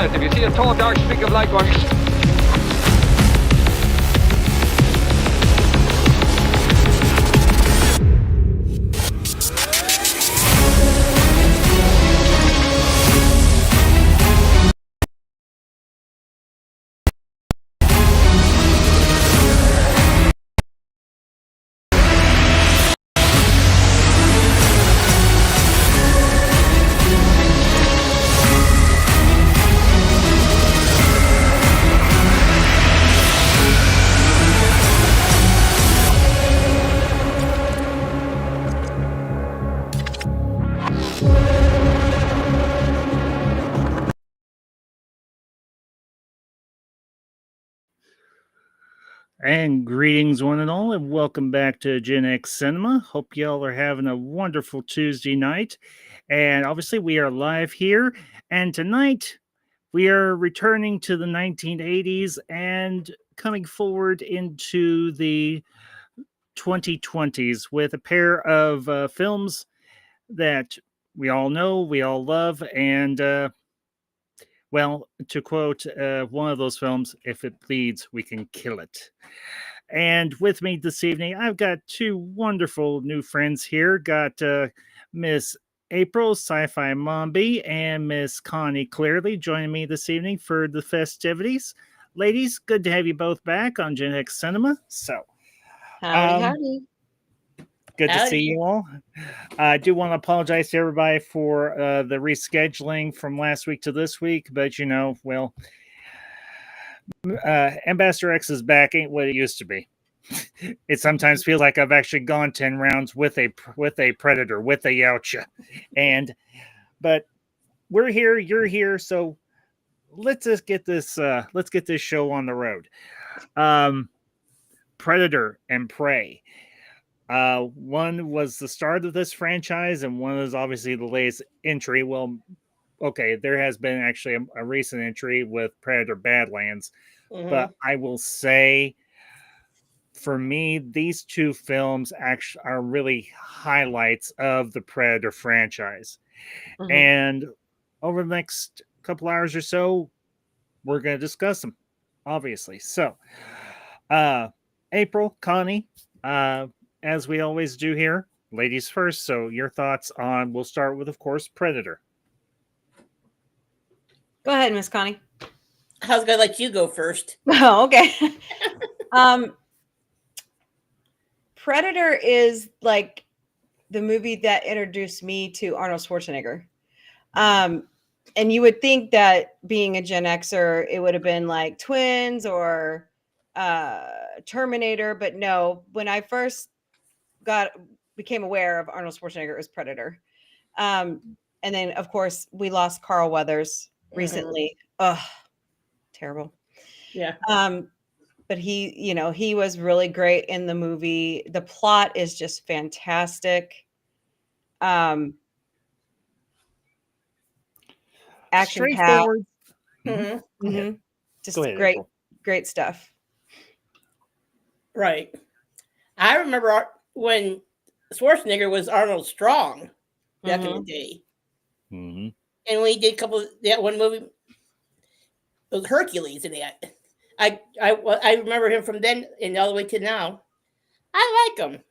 alert. If you see a tall, dark streak of light going... And greetings, one and all, and welcome back to Gen X Cinema. Hope y'all are having a wonderful Tuesday night. And obviously, we are live here. And tonight, we are returning to the 1980s and coming forward into the 2020s with a pair of films that we all know, we all love, and well, to quote one of those films, if it bleeds, we can kill it. And with me this evening, I've got two wonderful new friends here. Got Miss April Sci-Fi Mombi and Miss Connie Clearly joining me this evening for the festivities. Ladies, good to have you both back on Gen X Cinema. So, howdy. Good to see you all. I do want to apologize to everybody for the rescheduling from last week to this week, but well, Ambassador X is back ain't what it used to be. It sometimes feels like I've actually gone 10 rounds with a predator, with a Yautja. But we're here, you're here, so let's just get this show on the road. Predator and Prey. One was the start of this franchise, and one is obviously the latest entry. Well, okay, there has been actually a recent entry with Predator Badlands, but I will say, for me, these two films actually are really highlights of the Predator franchise. And over the next couple hours or so, we're going to discuss them, obviously. So, April, Connie, as we always do here, ladies first. So your thoughts on, we'll start with, of course, Predator. Go ahead, Miss Connie. I was going to let you go first. Oh, okay. Predator is like the movie that introduced me to Arnold Schwarzenegger. And you would think that being a Gen Xer, it would have been like Twins or Terminator, but no. When I first became aware of Arnold Schwarzenegger, it was Predator. And then, of course, we lost Carl Weathers recently. Oh, terrible. Yeah. But he was really great in the movie. The plot is just fantastic. Action Straightforward. Just Go ahead, great, April. Great stuff. Right. I remember when Schwarzenegger was Arnold Strong back in the day. And when he did that one movie, it was Hercules in that. I remember him from then and all the way to now. I like him.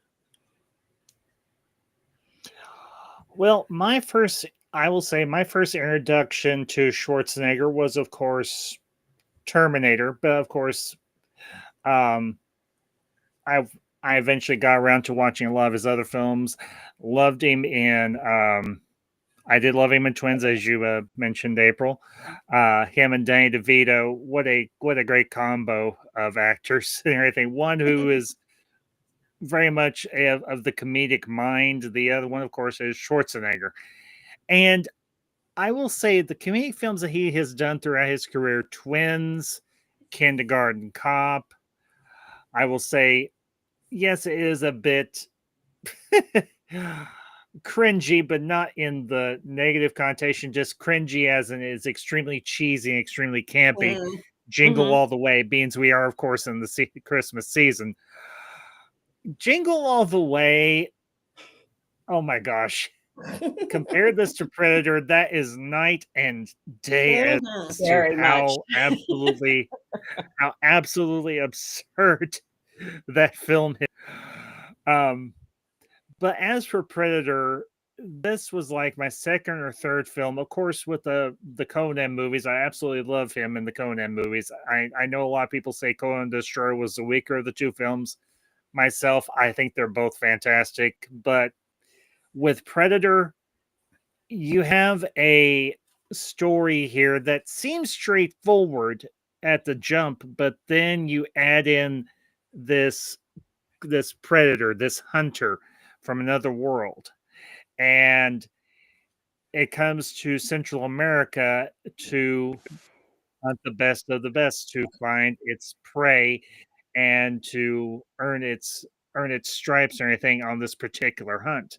Well, my first introduction to Schwarzenegger was, of course, Terminator. But of course, I eventually got around to watching a lot of his other films. Loved him in. I did love him in Twins, as you mentioned, April. Him and Danny DeVito. What a great combo of actors and everything. One who is very much of the comedic mind. The other one, of course, is Schwarzenegger. And I will say the comedic films that he has done throughout his career, Twins, Kindergarten Cop, I will say, yes, it is a bit cringy, but not in the negative connotation, just cringy as in it's extremely cheesy and extremely campy. Jingle All the Way, being we are, of course, in the Christmas season. Jingle All the Way, oh my gosh. compare this to Predator, that is night and day as to Very much. how absolutely absurd that film is. But as for Predator, this was like my second or third film. Of course, with the Conan movies, I absolutely love him in the Conan movies. I know a lot of people say Conan the Destroyer was the weaker of the two films. Myself, I think they're both fantastic. But with Predator, you have a story here that seems straightforward at the jump, but then you add in this predator, this hunter from another world, and it comes to Central America to hunt the best of the best, to find its prey and to earn its stripes or anything on this particular hunt.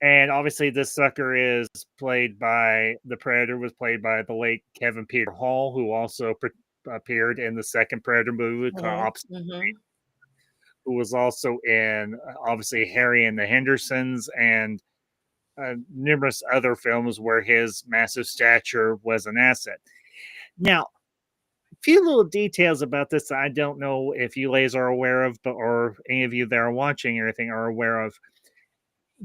And obviously, this sucker is played by the Predator was played by the late Kevin Peter Hall, who also appeared in the second Predator movie called Opposite, who was also in obviously Harry and the Hendersons and numerous other films where his massive stature was an asset. Now, a few little details about this I don't know if you ladies are aware of, or any of you that are watching or anything are aware of.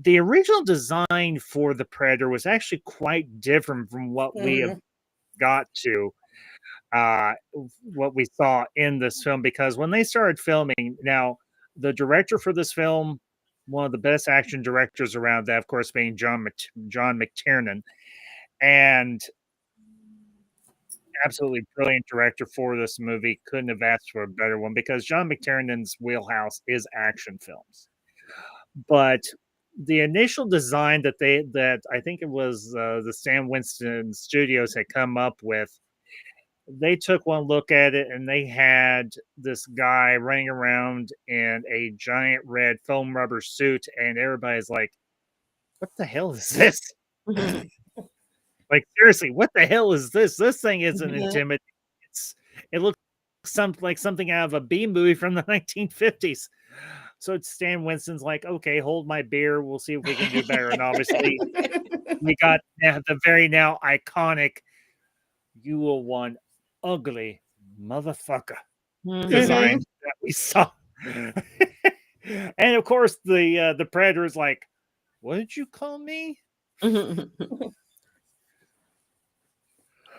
The original design for the Predator was actually quite different from what we have got to what we saw in this film, because when they started filming, now the director for this film, one of the best action directors around, that of course being John McTiernan, and absolutely brilliant director for this movie. Couldn't have asked for a better one, because John McTiernan's wheelhouse is action films. But the initial design that I think it was the Stan Winston Studios had come up with, they took one look at it and they had this guy running around in a giant red foam rubber suit, and everybody's like, what the hell is this? Like, seriously, what the hell is this? This thing isn't intimidating. It looks like something out of a B movie from the 1950s. So Stan Winston's like, okay, hold my beer. We'll see if we can do better. And obviously, we got the very now iconic, you will one ugly motherfucker design that we saw. And of course, the Predator is like, what did you call me?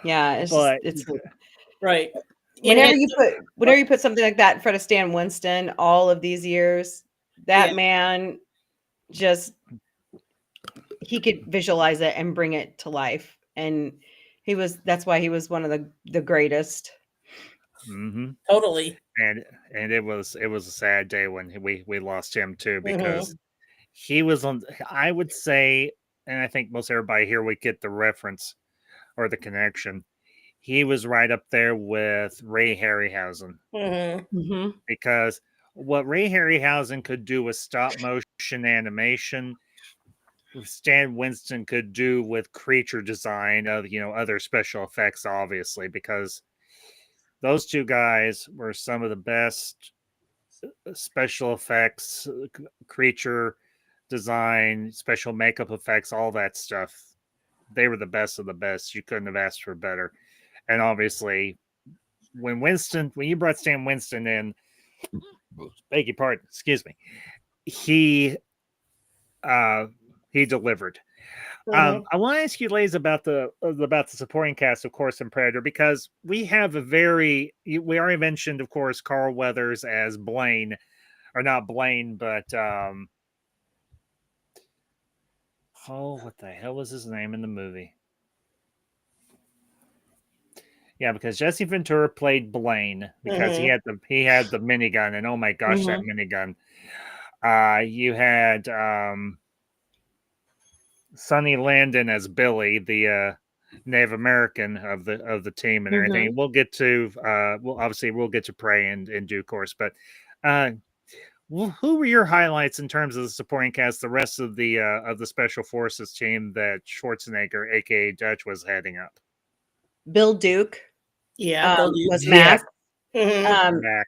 Yeah, it's right. Whenever you put something like that in front of Stan Winston, all of these years, that man he could visualize it and bring it to life, and that's why he was one of the greatest. Totally. And it was a sad day when we lost him too, because he was on, I would say, and I think most everybody here would get the reference or the connection. He was right up there with Ray Harryhausen, because what Ray Harryhausen could do with stop motion animation, Stan Winston could do with creature design of other special effects, obviously, because those two guys were some of the best special effects, creature design, special makeup effects, all that stuff. They were the best of the best. You couldn't have asked for better. And obviously, when you brought Stan Winston in, beg your pardon, excuse me, he delivered. I want to ask you, ladies, about the supporting cast, of course, in Predator, because we have we already mentioned, of course, Carl Weathers as Blaine, or not Blaine, but what the hell was his name in the movie? Yeah, because Jesse Ventura played Blaine, because he had the minigun, and oh my gosh, that minigun. You had Sonny Landon as Billy, the Native American of the team and everything. We'll get to we'll get to Prey in due course, but who were your highlights in terms of the supporting cast, the rest of the special forces team that Schwarzenegger, aka Dutch, was heading up? Bill Duke, Bill Duke was Mac. Mac.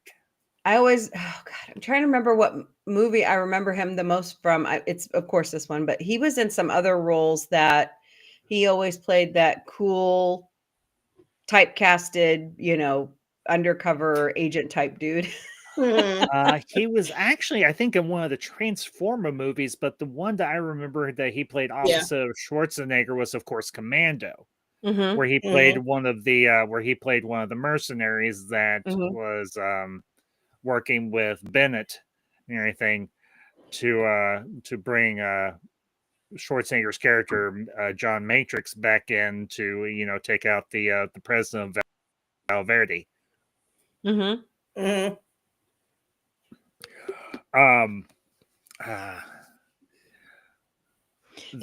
I always, I'm trying to remember what movie I remember him the most from, it's of course this one, but he was in some other roles that he always played that cool, typecasted, undercover agent type dude. He was actually, I think, in one of the Transformer movies, but the one that I remember that he played opposite of Schwarzenegger was, of course, Commando, Mm-hmm. where he played one of the mercenaries that was working with Bennett and everything to bring Schwarzenegger's character John Matrix back in to take out the president of Valverde. Mm-hmm. Mm-hmm.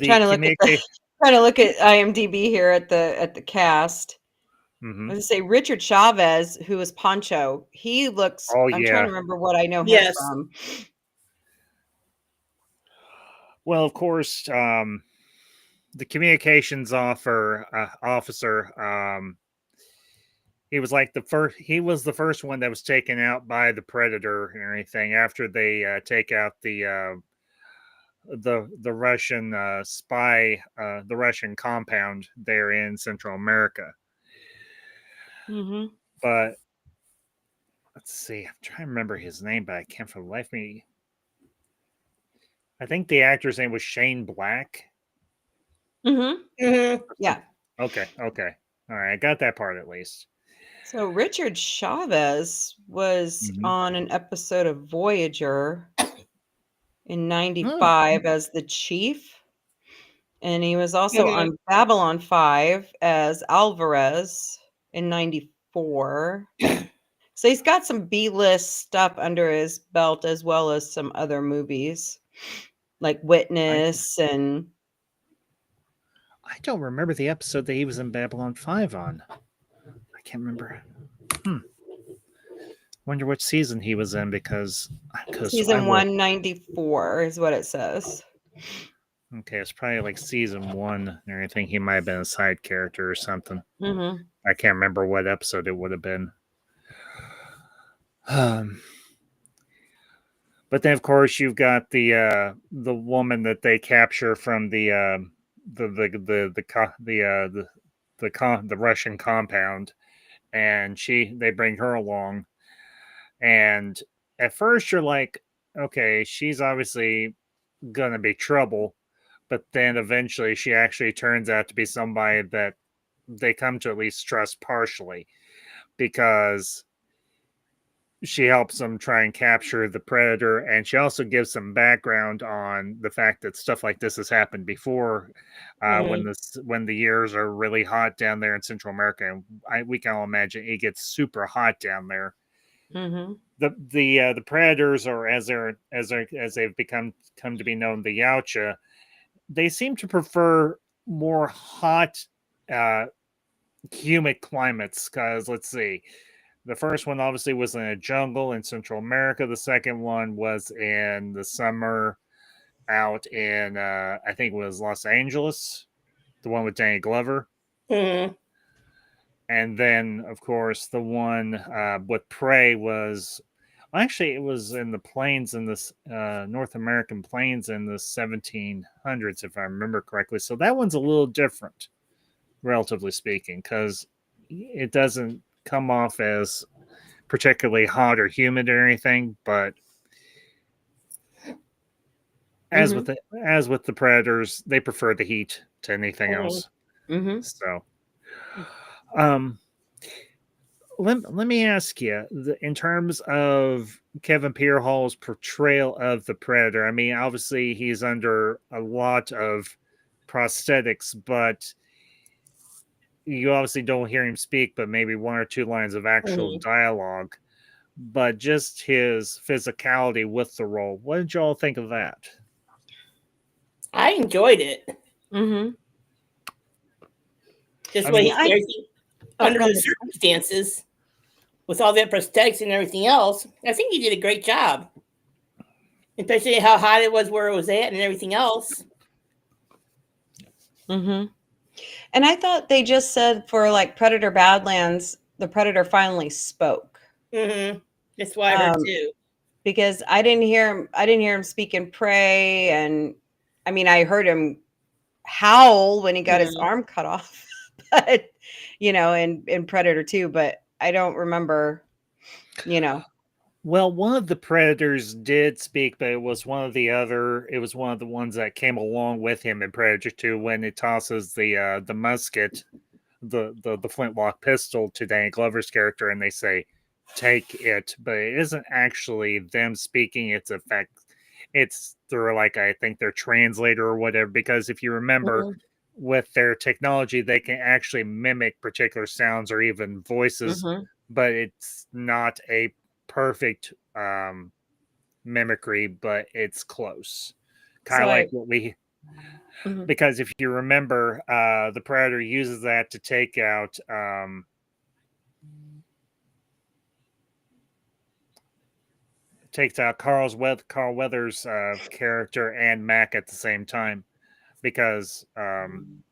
Trying to look at IMDb here at the cast. Mm-hmm. I was gonna say Richard Chavez, who is Pancho. He looks. I'm trying to remember what I know him from. Well, of course, the communications officer. He was like the first. He was the first one that was taken out by the Predator and everything. After they take out the Russian spy, the Russian compound there in Central America. Mm-hmm. But let's see. I'm trying to remember his name, but I can't for the life of me. I think the actor's name was Shane Black. Mm-hmm. Mm-hmm. Yeah. Okay. All right. I got that part at least. So Richard Chavez was on an episode of Voyager in 95 as the chief. And he was also on Babylon 5 as Alvarez in 94. So he's got some B-list stuff under his belt, as well as some other movies like Witness and... I don't remember the episode that he was in Babylon 5 on. I can't remember. Wonder which season he was in because season 194 is what it says. Okay, it's probably like season 1 and everything. He might have been a side character or something. Mm-hmm. I can't remember what episode it would have been. But then, of course, you've got the woman that they capture from the Russian compound, and they bring her along. And at first, you're like, okay, she's obviously gonna be trouble, but then eventually, she actually turns out to be somebody that they come to at least trust partially, because she helps them try and capture the Predator, and she also gives some background on the fact that stuff like this has happened before, when the years are really hot down there in Central America, and we can all imagine it gets super hot down there. Mm-hmm. The Predators, or as they've come to be known, the Yautja, they seem to prefer more hot, humid climates. Because let's see. The first one obviously was in a jungle in Central America. The second one was in the summer out in, I think it was Los Angeles, the one with Danny Glover. Mm-hmm. And then, of course, the one with Prey was, actually, it was in the plains, in this North American plains in the 1700s, if I remember correctly. So that one's a little different, relatively speaking, because it doesn't come off as particularly hot or humid or anything, but as with the Predators, they prefer the heat to anything else. So let me ask you, in terms of Kevin Peter Hall's portrayal of the Predator, I mean, obviously he's under a lot of prosthetics, but you obviously don't hear him speak, but maybe one or two lines of actual dialogue. But just his physicality with the role, what did y'all think of that? I enjoyed it. Just when he's under the circumstances, with all that prosthetics and everything else, I think he did a great job. Especially how hot it was where it was at and everything else. And I thought they just said for like Predator Badlands, the Predator finally spoke. That's why I heard too. because I didn't hear him speak in Prey, and I mean I heard him howl when he got his arm cut off, but in Predator 2, but I don't remember, Well, one of the Predators did speak, but it was one of the ones that came along with him in Predator 2 when it tosses the musket, the flintlock pistol to Danny Glover's character, and they say, "Take it," but it isn't actually them speaking. It's through I think their translator or whatever. Because if you remember, with their technology, they can actually mimic particular sounds or even voices, but it's not a perfect mimicry, but it's close. Kind of like what we. Because if you remember, the Predator uses that to take out Carl Weathers' character and Mac at the same time, because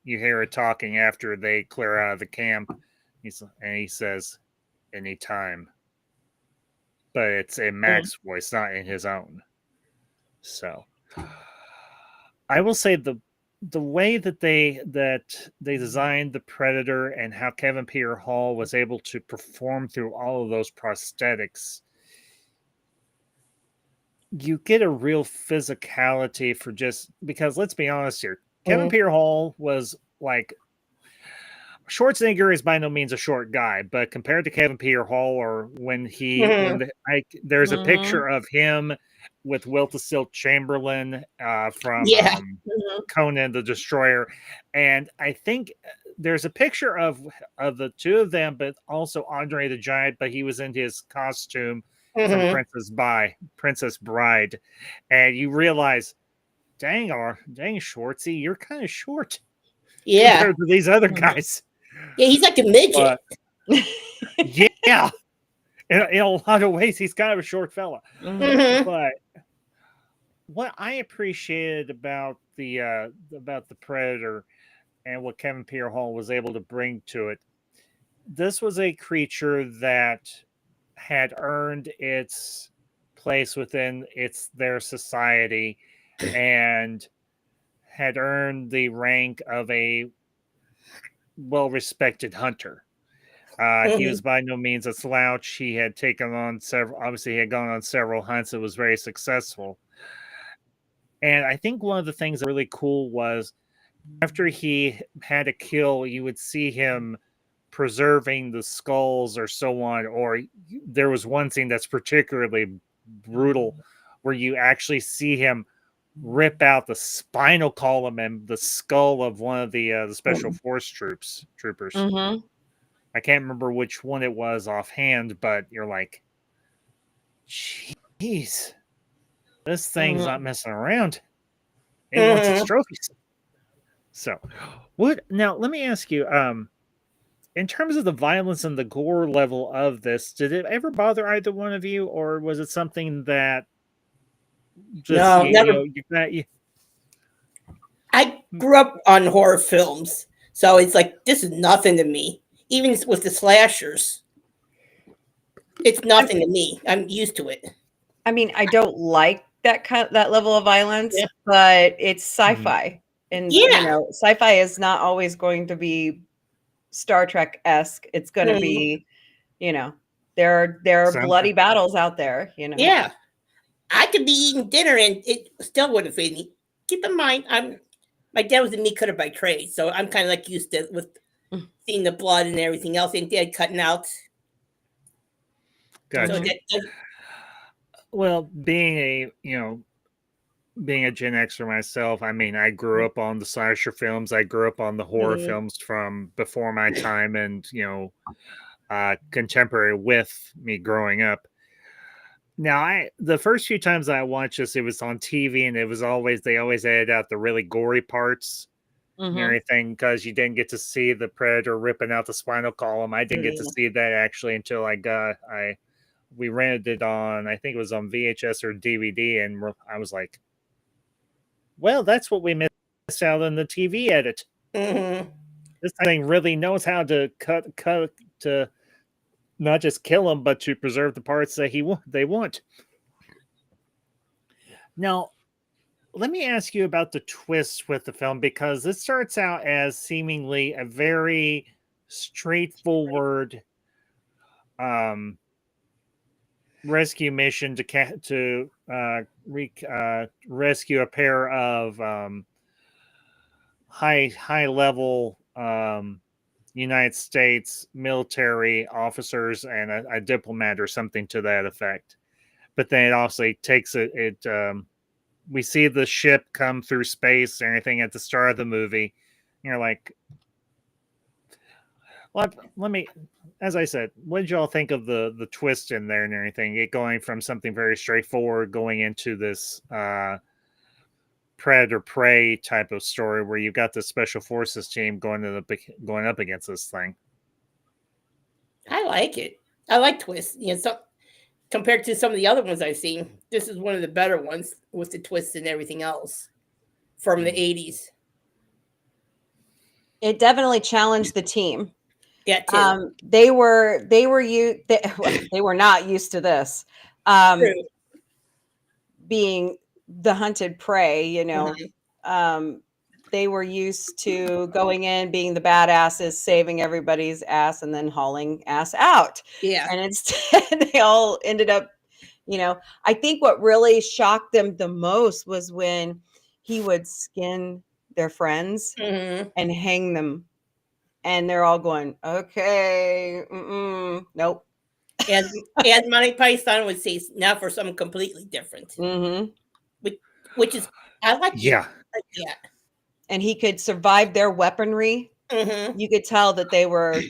you hear it talking after they clear out of the camp, and he says, "Anytime," but it's in Mac's voice, not in his own. So, I will say the way that they designed the Predator and how Kevin Peter Hall was able to perform through all of those prosthetics, you get a real physicality for just because, let's be honest here, Kevin Peter Hall was like, Schwarzenegger is by no means a short guy, but compared to Kevin Peter Hall, or there's a picture of him with Wiltshire Chamberlain from Conan the Destroyer, and I think there's a picture of the two of them, but also Andre the Giant, but he was in his costume from Princess Bride, and you realize, dang Schwartzy, you're kind of short, compared to these other guys. Yeah, he's like a midget. Yeah, in a lot of ways, he's kind of a short fella. But what I appreciated about the Predator and what Kevin Peter Hall was able to bring to it, this was a creature that had earned its place within their society and had earned the rank of a well-respected hunter. He was by no means a slouch. He had taken on he had gone on several hunts that was very successful. And I think one of the things that was really cool was after he had a kill, you would see him preserving the skulls or so on. Or there was one scene that's particularly brutal where you actually see him rip out the spinal column and the skull of one of the special force troopers. I can't remember which one it was offhand, but you're like, jeez, this thing's not messing around. It wants its trophies. So, now let me ask you, in terms of the violence and the gore level of this, did it ever bother either one of you, or was it something that never. I grew up on horror films, so it's like, this is nothing to me. Even with the slashers, it's nothing to me. I'm used to it. I mean, I don't like that level of violence, but it's sci-fi, and sci-fi is not always going to be Star Trek-esque. It's going to be, there are bloody battles out there. Yeah, I could be eating dinner and it still wouldn't fade me. Keep in mind, my dad was a meat cutter by trade, so I'm kind of like used to with seeing the blood and everything else, and dad cutting out. Gotcha. So well, being a Gen Xer myself, I mean, I grew up on the slasher films. I grew up on the horror films from before my time, and contemporary with me growing up. Now, the first few times I watched this, it was on TV, and they always edited out the really gory parts and everything, because you didn't get to see the Predator ripping out the spinal column. I didn't get to see that actually until we rented it on, I think it was on VHS or DVD, and I was like, well, that's what we missed out on the TV edit. This thing really knows how to cut to not just kill them, but to preserve the parts that they want. Now, let me ask you about the twist with the film, because it starts out as seemingly a very straightforward rescue mission to rescue a pair of high level United States military officers and a diplomat or something to that effect. But then it also takes we see the ship come through space and everything at the start of the movie. You're like, let me, as I said, what did y'all think of the twist in there and everything? It going from something very straightforward going into this predator prey type of story where you've got the special forces team going up against this thing. I like it. I like twists. Compared to some of the other ones I've seen, this is one of the better ones with the twists and everything else from the 80s. It definitely challenged the team. Yeah, too. They were not used to this. Being the hunted prey, they were used to going in, being the badasses, saving everybody's ass, and then hauling ass out. Yeah. And instead, they all ended up, I think what really shocked them the most was when he would skin their friends and hang them. And they're all going, okay, nope. And Monty Python would say now for something completely different. Which is, I like. Yeah. Yeah. And he could survive their weaponry. You could tell that they were,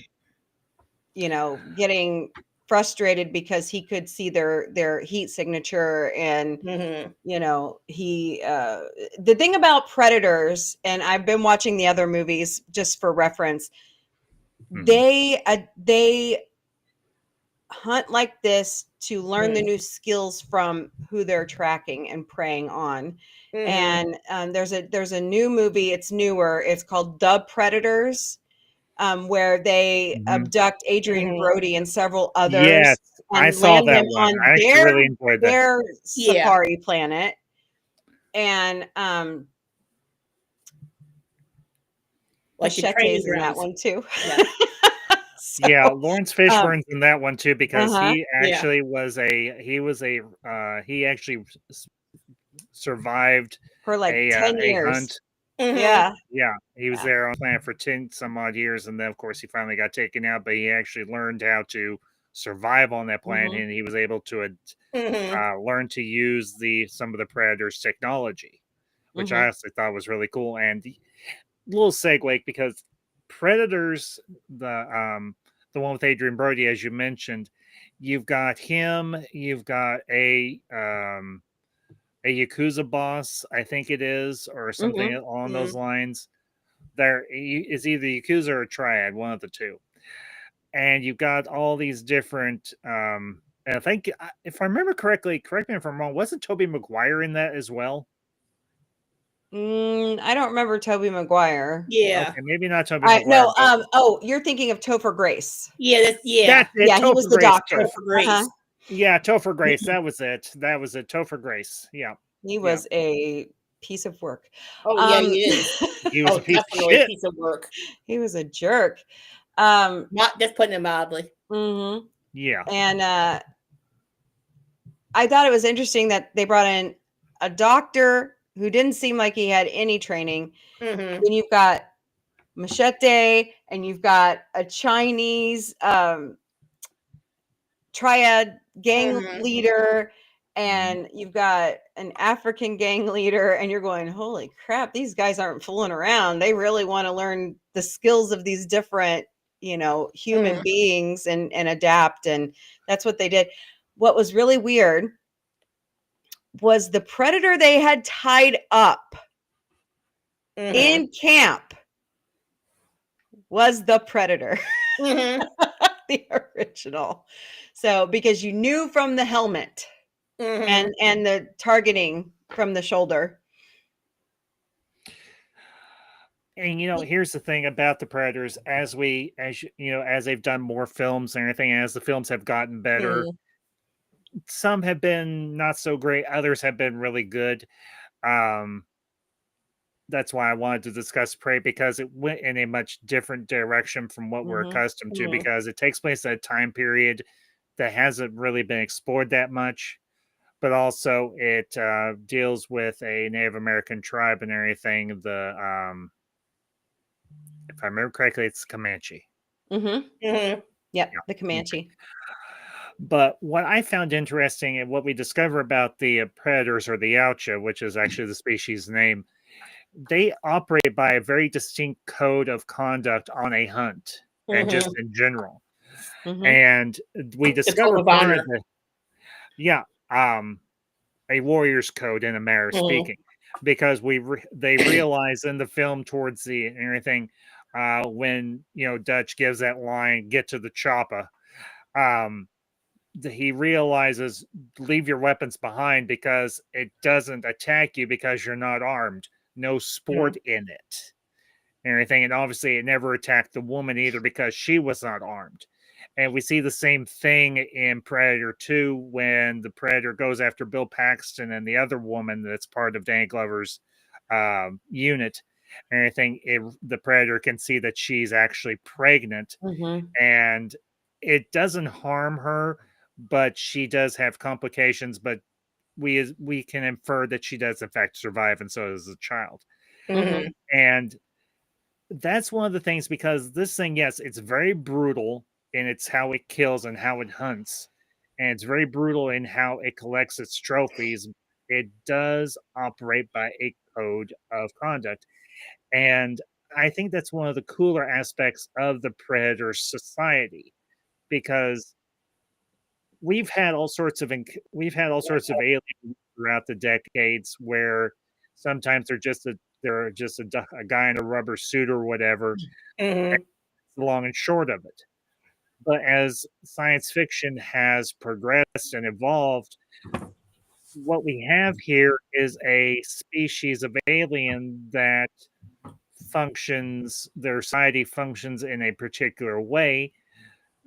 getting frustrated because he could see their heat signature. And, the thing about predators, and I've been watching the other movies just for reference, they hunt like this to learn the new skills from who they're tracking and preying on. And there's a new movie, it's newer, it's called The Predators, where they abduct Adrian Brody and several others. Yes, and I saw that one. on I actually really enjoyed that. Their safari planet. And Machete's in that one too. Yeah. Yeah, Lawrence Fishburne's in that one too, because he actually he actually survived for like 10 years. Hunt. Yeah, he was there on planet for 10 some odd years, and then of course he finally got taken out. But he actually learned how to survive on that planet, and he was able to learn to use some of the Predator's technology, which I also thought was really cool. And a little segue, because Predators, the one with Adrian Brody, as you mentioned, you've got him, you've got a Yakuza boss, I think it is, or something along those lines. There is either Yakuza or Triad, one of the two. And you've got all these different, and I think, if I remember correctly, correct me if I'm wrong, wasn't Tobey Maguire in that as well? I don't remember Tobey Maguire. Yeah. Okay, maybe not Tobey Maguire. No, you're thinking of Topher Grace. Yeah, That's it. He was the Grace, doctor. Topher Grace. Yeah, Topher Grace. That was it. Topher Grace. Yeah. He was a piece of work. Oh, yeah, he is. He was a piece of definitely shit. a piece of work. He was a jerk. Not just putting it mildly. Yeah. And I thought it was interesting that they brought in a doctor who didn't seem like he had any training. Then you've got Machete, and you've got a Chinese triad gang leader, and you've got an African gang leader, and you're going, holy crap, these guys aren't fooling around. They really want to learn the skills of these different, human beings and adapt. And that's what they did. What was really weird was the Predator they had tied up in camp was the Predator, the original. So, because you knew from the helmet and the targeting from the shoulder. And here's the thing about the Predators: as they've done more films and everything, as the films have gotten better, some have been not so great, others have been really good. Um, that's why I wanted to discuss Prey, because it went in a much different direction from what we're Mhm. accustomed to, Mhm. because it takes place at a time period that hasn't really been explored that much, but also it deals with a Native American tribe and everything. If I remember correctly, it's Comanche. Mhm. Mhm. Yep, Yeah. the Comanche. But what I found interesting and what we discover about the predators, or the Yautja, which is actually the species name, they operate by a very distinct code of conduct on a hunt and just Mhm. in general. Mhm. And we The code discover of part of honor. the, yeah, a warrior's code in a manner of Mhm. speaking, because they realize in the film towards the and everything, when Dutch gives that line, "Get to the chopper," um, he realizes, leave your weapons behind because it doesn't attack you because you're not armed. No sport in it and everything. And obviously, it never attacked the woman either because she was not armed. And we see the same thing in Predator 2 when the Predator goes after Bill Paxton and the other woman that's part of Danny Glover's unit and everything. The Predator can see that she's actually pregnant, Mhm. and it doesn't harm her, but she does have complications. But we can infer that she does in fact survive, and so does the child. Mhm. And that's one of the things, because this thing, yes, it's very brutal in its how it kills and how it hunts, and it's very brutal in how it collects its trophies. It does operate by a code of conduct, and I think that's one of the cooler aspects of the Predator society, because we've had all sorts of aliens throughout the decades where sometimes they're just a guy in a rubber suit or whatever. Mhm. The long and short of it. But as science fiction has progressed and evolved, what we have here is a species of alien that their society functions in a particular way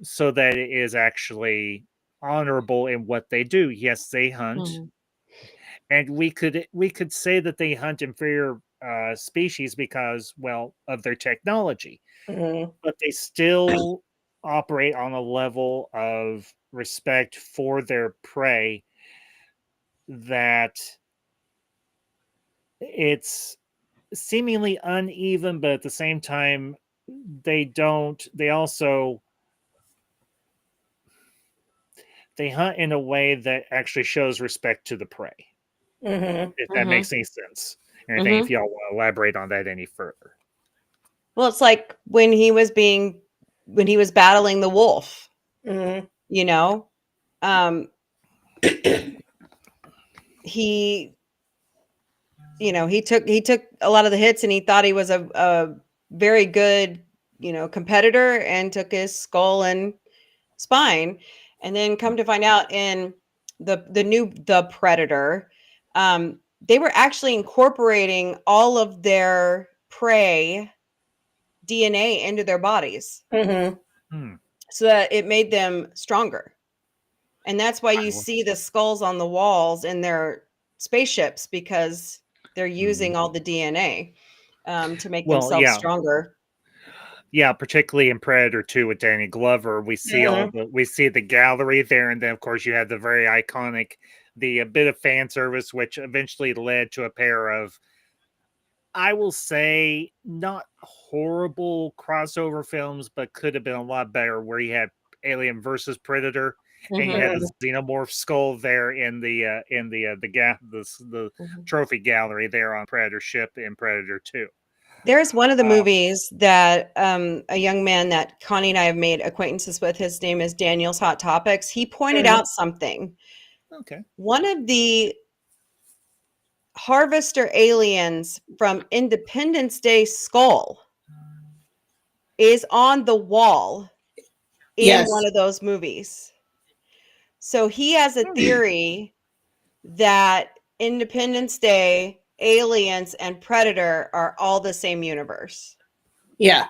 so that it is actually honorable in what they do. Yes, they hunt, Mhm. and we could say that they hunt inferior species because, well, of their technology, Mhm. but they still operate on a level of respect for their prey that it's seemingly uneven, but at the same time they hunt in a way that actually shows respect to the prey, Mhm. if that Mhm. makes any sense. Anything, if Mhm. y'all want to elaborate on that any further. Well, it's like when he was battling the wolf, Mhm. you know, um, he, he took a lot of the hits, and he thought he was a very good, competitor, and took his skull and spine, and then come to find out in the Predator, they were actually incorporating all of their prey DNA into their bodies Mhm. Hmm. so that it made them stronger. And that's why you Wow. see the skulls on the walls in their spaceships, because they're using all the DNA to make Well, themselves yeah, stronger. yeah, particularly in Predator 2 with Danny Glover, Mhm. we see the gallery there, and then of course you have the very iconic a bit of fan service, which eventually led to a pair of, I will say, not horrible crossover films, but could have been a lot better, where you had Alien versus Predator, and you had Mhm, the Mhm. xenomorph skull there in the mhm. trophy gallery there on Predator ship in Predator 2. There's one of the Um, movies that a young man that Connie and I have made acquaintances with. His name is Daniel's Hot Topics. He pointed Mhm. out something. okay. One of the harvester aliens from Independence Day skull is on the wall in one Yes. of those movies. So he has a theory that Independence Day, Aliens, and Predator are all the same universe. Yeah.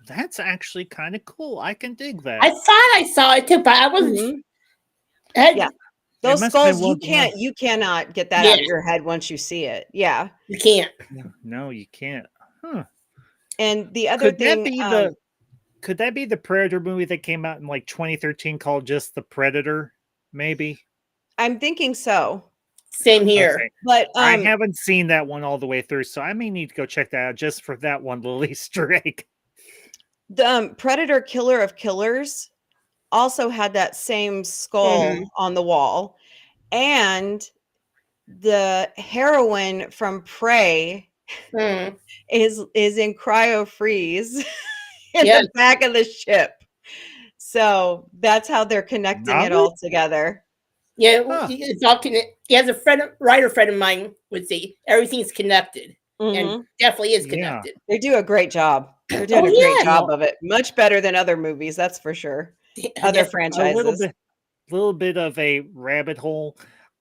That's actually kind of cool. I can dig I that. thought I saw it too, but I wasn't. Mhm. I Yeah. Those must have been skulls, one of the ones- you cannot get that out of your head once you see it. Yeah. You can't. No, you can't. Huh. And the other thing, could that be the Predator movie that came out in like 2013 called just The Predator? Maybe. I'm thinking so. Same here. Okay. But I haven't seen that one all the way through, so I may need to go check that out just for that one little Easter egg. the Predator Killer of Killers also had that same skull on the wall. And the heroine from Prey is in cryo freeze in the back of the ship. So that's how they're connecting it all together. Yeah, it's all connected. As a writer friend of mine would say, everything's connected, and definitely is connected. They do a great job. They're doing a great job of it. Much better than other movies, that's for sure. Other franchises. A little bit of a rabbit hole.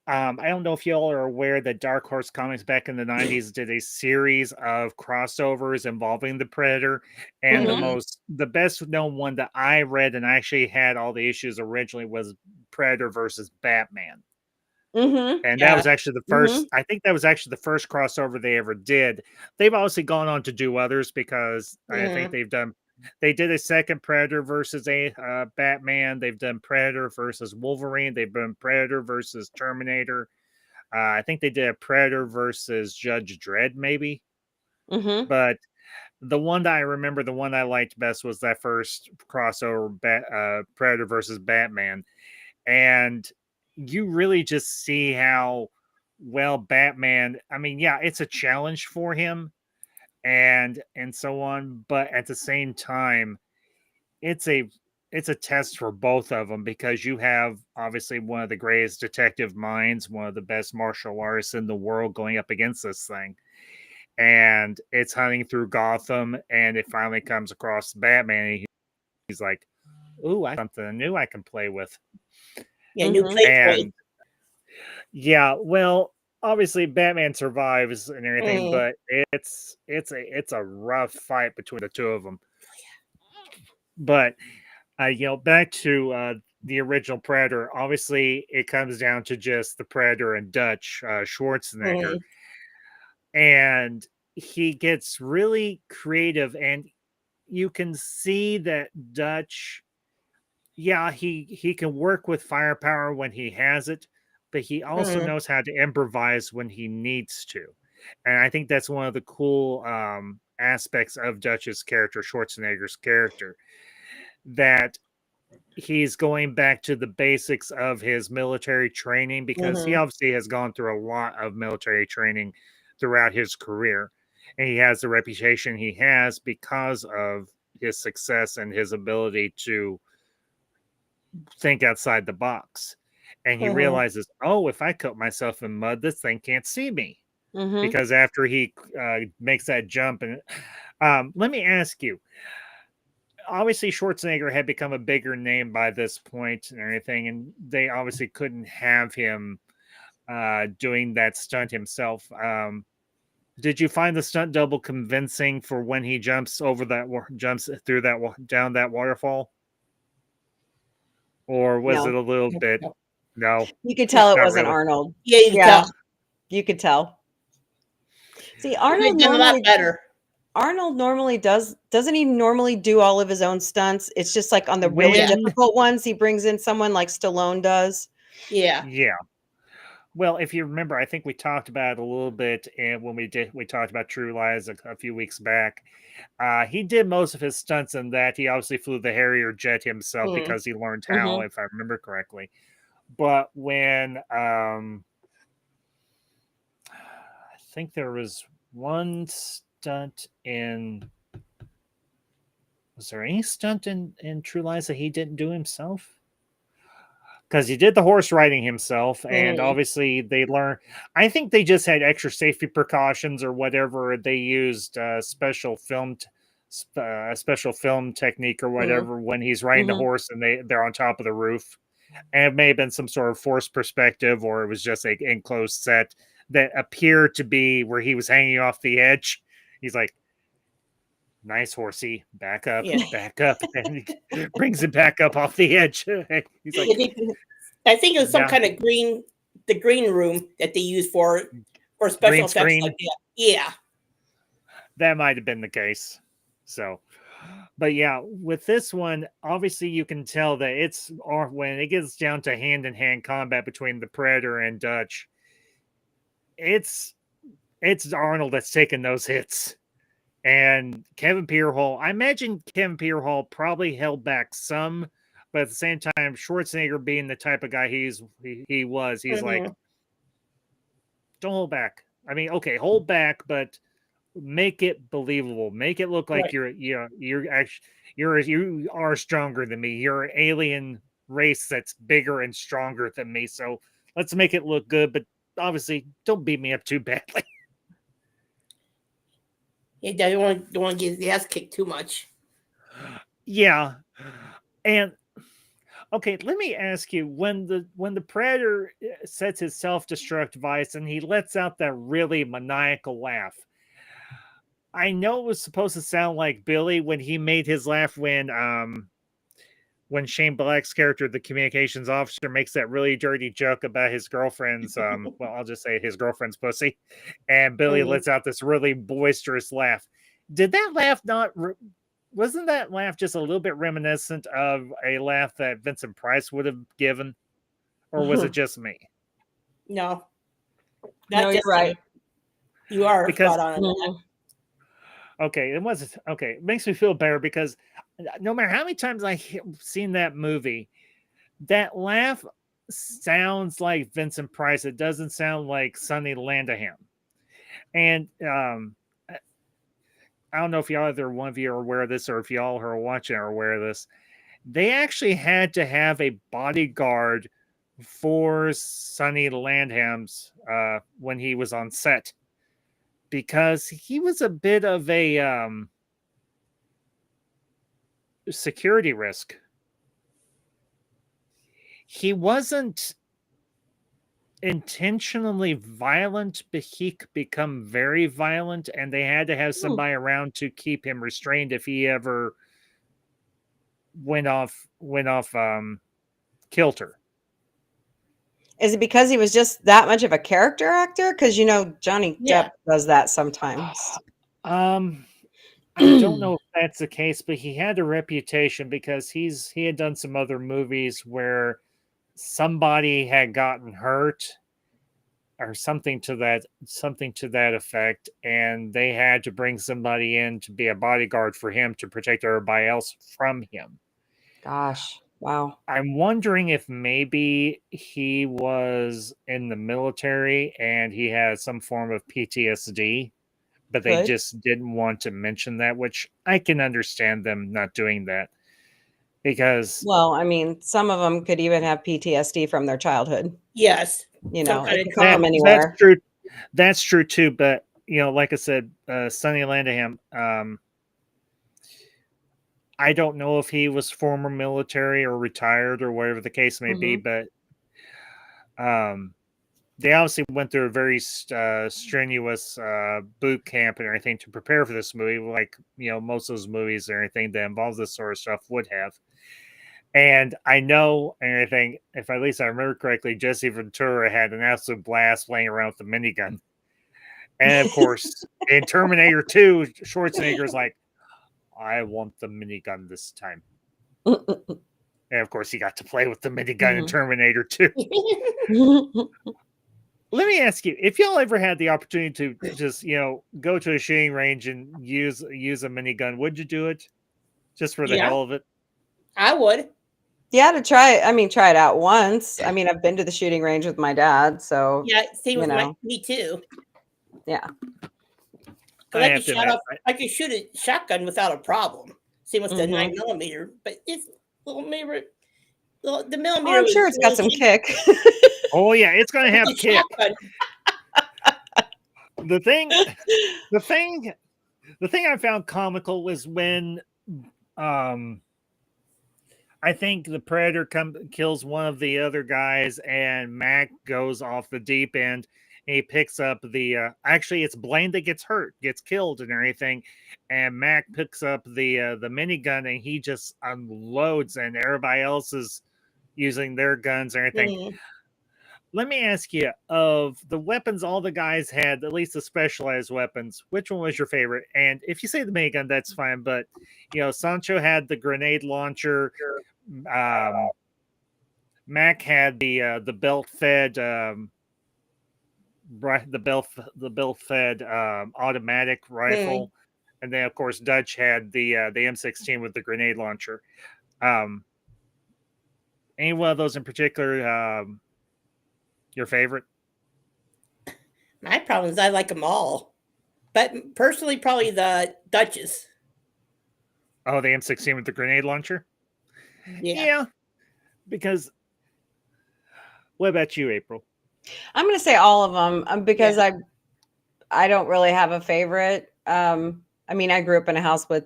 I don't know if y'all are aware that Dark Horse Comics back in the 90s did a series of crossovers involving the Predator, and the best known one that I read and actually had all the issues originally was Predator versus Batman. And that was actually the first, I think that was actually the first crossover they ever did. They've obviously gone on to do others because I think they did a second Predator versus a Batman. They've done Predator versus Wolverine. They've done Predator versus Terminator. I think they did a Predator versus Judge Dredd, maybe. But the one that I remember, the one I liked best was that first crossover, Predator versus Batman. And you really just see how well Batman, I mean, yeah, it's a challenge for him and so on, but at the same time, it's a test for both of them, because you have obviously one of the greatest detective minds, one of the best martial artists in the world going up against this thing. And it's hunting through Gotham, and it finally comes across Batman, and he's like, ooh, I have something new I can play with. Yeah, new play. Yeah, well, obviously Batman survives and everything, but it's a rough fight between the two of them. But back to the original Predator, obviously it comes down to just the Predator and Dutch Schwarzenegger. And he gets really creative, and you can see that Dutch, he can work with firepower when he has it, but he also knows how to improvise when he needs to. And I think that's one of the cool aspects of Dutch's character, Schwarzenegger's character, that he's going back to the basics of his military training, because he obviously has gone through a lot of military training throughout his career. And he has the reputation he has because of his success and his ability to think outside the box. And he realizes, oh, if I coat myself in mud, this thing can't see me. Because after he makes that jump, and let me ask you, obviously Schwarzenegger had become a bigger name by this point and everything, and they obviously couldn't have him doing that stunt himself. Did you find the stunt double convincing for when he jumps through down that waterfall? Or was it a little bit? No. You could tell it wasn't really. Arnold. Yeah, you could tell. You could tell. See, Arnold did a lot better. Arnold normally doesn't he normally do all of his own stunts? It's just like on the really difficult ones, he brings in someone like Stallone does. Yeah. Yeah. Well, if you remember, I think we talked about it a little bit, and when we talked about True Lies a few weeks back. He did most of his stunts in that. He obviously flew the Harrier jet himself because he learned how, if I remember correctly. But when I think there was one stunt was there any stunt in True Lies that he didn't do himself? Because he did the horse riding himself, and obviously they learned. I think they just had extra safety precautions or whatever. They used special film technique or whatever when he's riding the horse and they're on top of the roof. And it may have been some sort of forced perspective, or it was just an enclosed set that appeared to be where he was hanging off the edge. He's like, nice horsey, back up, and he brings it back up off the edge. He's like, I think it was some Yeah. kind of the green room that they use for special Green effects screen. like that. Yeah. That might have been the case. So, but yeah, with this one, obviously you can tell that it's when it gets down to hand-in-hand combat between the Predator and Dutch, it's Arnold that's taking those hits. And Kevin Peter Hall, I imagine Kevin Peter Hall probably held back some, but at the same time, Schwarzenegger being the type of guy he was, he's like, don't hold back. I mean, okay, hold back, but make it believable. Make it look like Right. you are stronger than me. You're an alien race that's bigger and stronger than me. So let's make it look good, but obviously don't beat me up too badly. Yeah, don't want to get his ass kicked too much. Yeah. And okay, let me ask you, when the Predator sets his self-destruct device and he lets out that really maniacal laugh, I know it was supposed to sound like Billy when he made his laugh when Shane Black's character, the communications officer, makes that really dirty joke about his girlfriend's well, I'll just say his girlfriend's pussy, and Billy lets out this really boisterous laugh. Did that laugh wasn't that laugh just a little bit reminiscent of a laugh that Vincent Price would have given, or was it just me? No. No, you're right. You are Because spot on that. okay, it was okay. It makes me feel better because no matter how many times I've seen that movie, that laugh sounds like Vincent Price. It doesn't sound like Sonny Landham. And I don't know if either one of you are aware of this, or if y'all who are watching are aware of this. They actually had to have a bodyguard for Sonny Landham's when he was on set, because he was a bit of a security risk. He wasn't intentionally violent, but he could become very violent, and they had to have somebody around to keep him restrained if he ever went off kilter. Is it because he was just that much of a character actor? Because Johnny Depp does that sometimes. I don't know if that's the case, but he had a reputation because he had done some other movies where somebody had gotten hurt or something to that effect, and they had to bring somebody in to be a bodyguard for him to protect everybody else from him. Gosh, wow. I'm wondering if maybe he was in the military and he had some form of PTSD, but they just didn't want to mention that, which I can understand them not doing that. Because, well, I mean, some of them could even have PTSD from their childhood. Yes. It could come anywhere. That's true too. But like I said, Sonny Landham, I don't know if he was former military or retired or whatever the case may be, but they obviously went through a very strenuous boot camp and everything to prepare for this movie, like most of those movies or anything that involves this sort of stuff would have. And I know and everything, if at least I remember correctly, Jesse Ventura had an absolute blast playing around with the minigun. And of course, in Terminator 2, Schwarzenegger's like, I want the minigun this time. And of course, he got to play with the minigun in Terminator 2. Let me ask you, if y'all ever had the opportunity to just, go to a shooting range and use a minigun, would you do it? Just for the hell of it? I would. Yeah, to try it. I mean, try it out once. I mean, I've been to the shooting range with my dad, so yeah, same with me too. Yeah. I could shoot a shotgun without a problem. Same with the 9mm, but it's the millimeter. I'm sure it's got some kick. Oh yeah, it's gonna have kick. The thing I found comical was when I think the Predator kills one of the other guys, and Mac goes off the deep end. And he picks up the actually it's Blaine that gets killed and everything, and Mac picks up the minigun and he just unloads, and everybody else is using their guns and everything. Mhm. Let me ask you, of the weapons all the guys had, at least the specialized weapons, which one was your favorite? And if you say the minigun, that's fine. But, Sancho had the grenade launcher. Mac had the belt-fed automatic rifle. And then, of course, Dutch had the M16 with the grenade launcher. Any one of those in particular your favorite? My problem is I like them all. But personally, probably the Duchess. Oh, the M16 with the grenade launcher? Yeah. Because, what about you, April? I'm going to say all of them because I don't really have a favorite. I mean, I grew up in a house with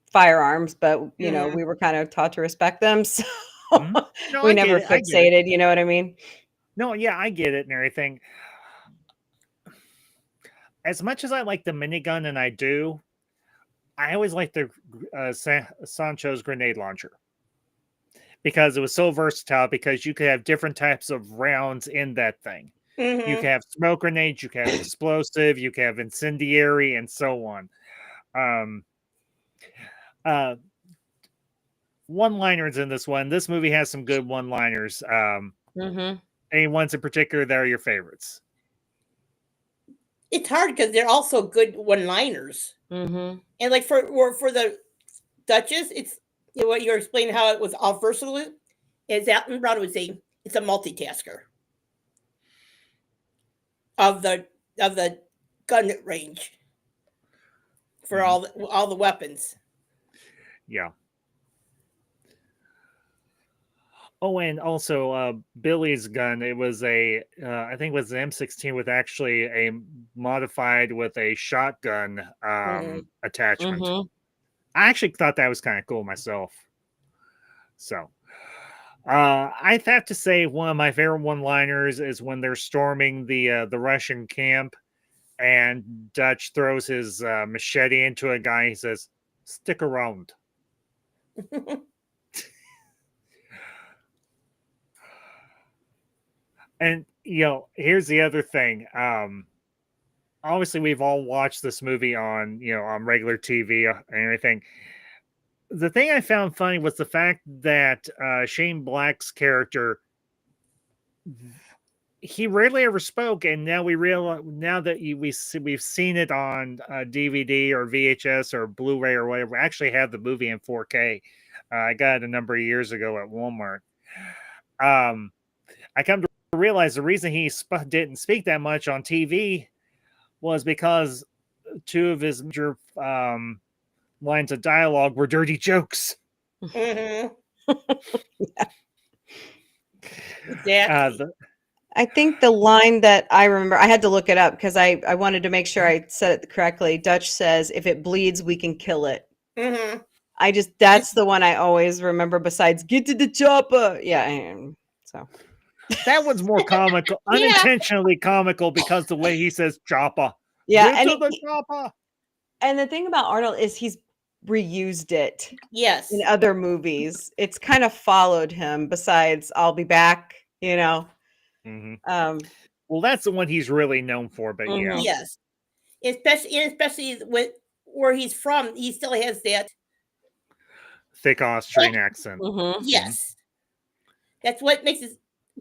firearms, but you know, we were kind of taught to respect them, so No, we never fixated. You know what I mean? No, yeah, I get it and everything. As much as I like the minigun, and I always like the Sancho's grenade launcher because it was so versatile. Because you could have different types of rounds in that thing. You can have smoke grenades, you can have explosive, you can have incendiary, and so on. One-liners in this one. This movie has some good one-liners. Any ones in particular that are your favorites? It's hard because they're also good one-liners. And like for the Duchess, it's what you're explaining how it was all versatile. As Alton Brown would say, it's a multitasker of the gun range for all the weapons. Yeah. Oh, and also Billy's gun. It was I think it was an M16 with actually a modified with a shotgun attachment. I actually thought that was kind of cool myself. So, I have to say one of my favorite one-liners is when they're storming the Russian camp, and Dutch throws his machete into a guy. He says, "Stick around." And here's the other thing. Obviously, we've all watched this movie on regular TV and everything. The thing I found funny was the fact that Shane Black's character, he rarely ever spoke, and now we realize we've seen it on DVD or VHS or Blu-ray or whatever. We actually have the movie in 4K. I got it a number of years ago at Walmart. I come to realize the reason he didn't speak that much on TV was because two of his major lines of dialogue were dirty jokes. Exactly. I think the line that I remember, I had to look it up because I wanted to make sure I said it correctly. Dutch says, "If it bleeds, we can kill it." That's the one I always remember besides "get to the chopper." Yeah. So that one's more comical, unintentionally comical, because the way he says chopper. Yeah. Get to the chopper. And the thing about Arnold is he's reused it. Yes. In other movies. It's kind of followed him besides I'll Be Back, Well, that's the one he's really known for, but yeah. Yes. Especially with where he's from, he still has that thick Austrian accent. Yes. That's what makes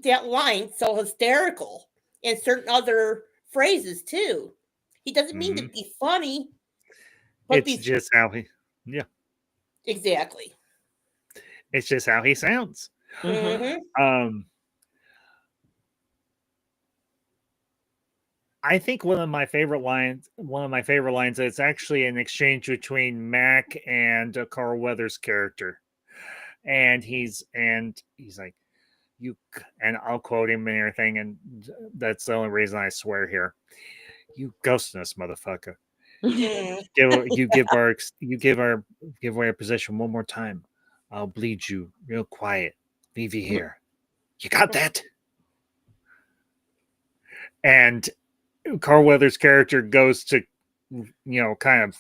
that line so hysterical, and certain other phrases too. He doesn't mean to be funny, but it's just how he exactly. It's just how he sounds. I think one of my favorite lines, it's actually an exchange between Mac and Carl Weathers' character. And he's like, "You," and I'll quote him and everything, and that's the only reason I swear here. "You ghosting us, motherfucker. Give away our position one more time. I'll bleed you real quiet. Leave you here. You got that?" And Carl Weathers' character goes to, kind of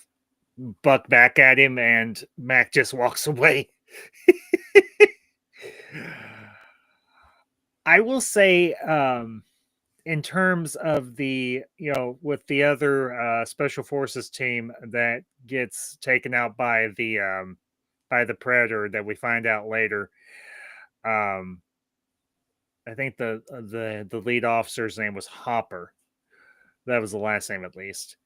buck back at him, and Mac just walks away. I will say, in terms of with the other special forces team that gets taken out by the Predator that we find out later, I think the lead officer's name was Hopper. That was the last name, at least.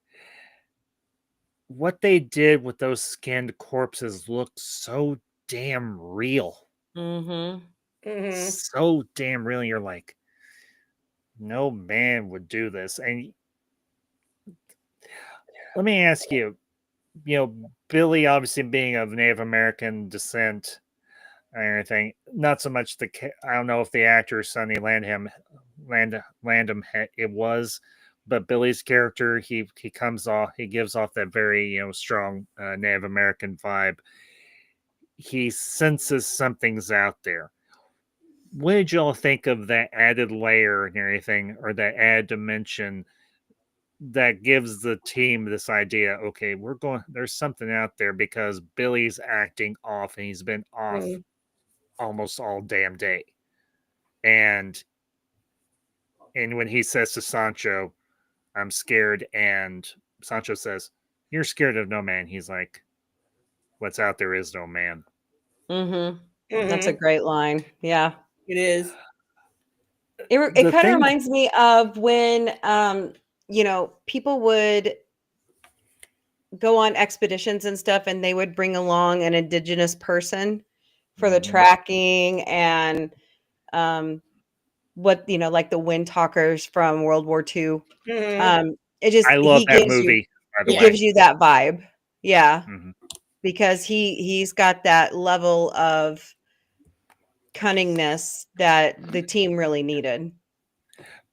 What they did with those skinned corpses looked so damn real. Mm-hmm. Mm-hmm. So damn real. You're like, no man would do this. And let me ask you, Billy obviously being of Native American descent and everything, not so much I don't know if the actor Sonny Landham it was, but Billy's character, he gives off that very, strong Native American vibe. He senses something's out there. What did y'all think of that added layer and everything, or that added dimension that gives the team this idea? Okay, there's something out there because Billy's acting off, and he's been off almost all damn day. And when he says to Sancho, I'm scared, and Sancho says, you're scared of no man. He's like, what's out there is no man. Mm-hmm. That's a great line. Yeah. It is. It kind of reminds me of when people would go on expeditions and stuff, and they would bring along an indigenous person for the tracking and like the wind talkers from World War II. I love that movie. It gives you that vibe. Yeah. Because he's got that level of cunningness that the team really needed.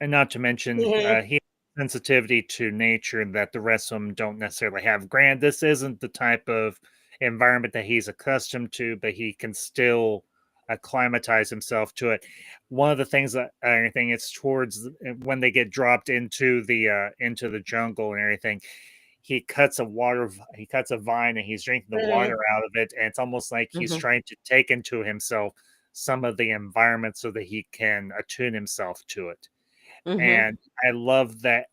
And not to mention, he has sensitivity to nature that the rest of them don't necessarily have. Granted, this isn't the type of environment that he's accustomed to, but he can still acclimatize himself to it. One of the things that I think it's towards when they get dropped into the jungle and everything, he cuts a vine and he's drinking the water out of it, and it's almost like he's trying to take into himself some of the environment so that he can attune himself to it. And I love that,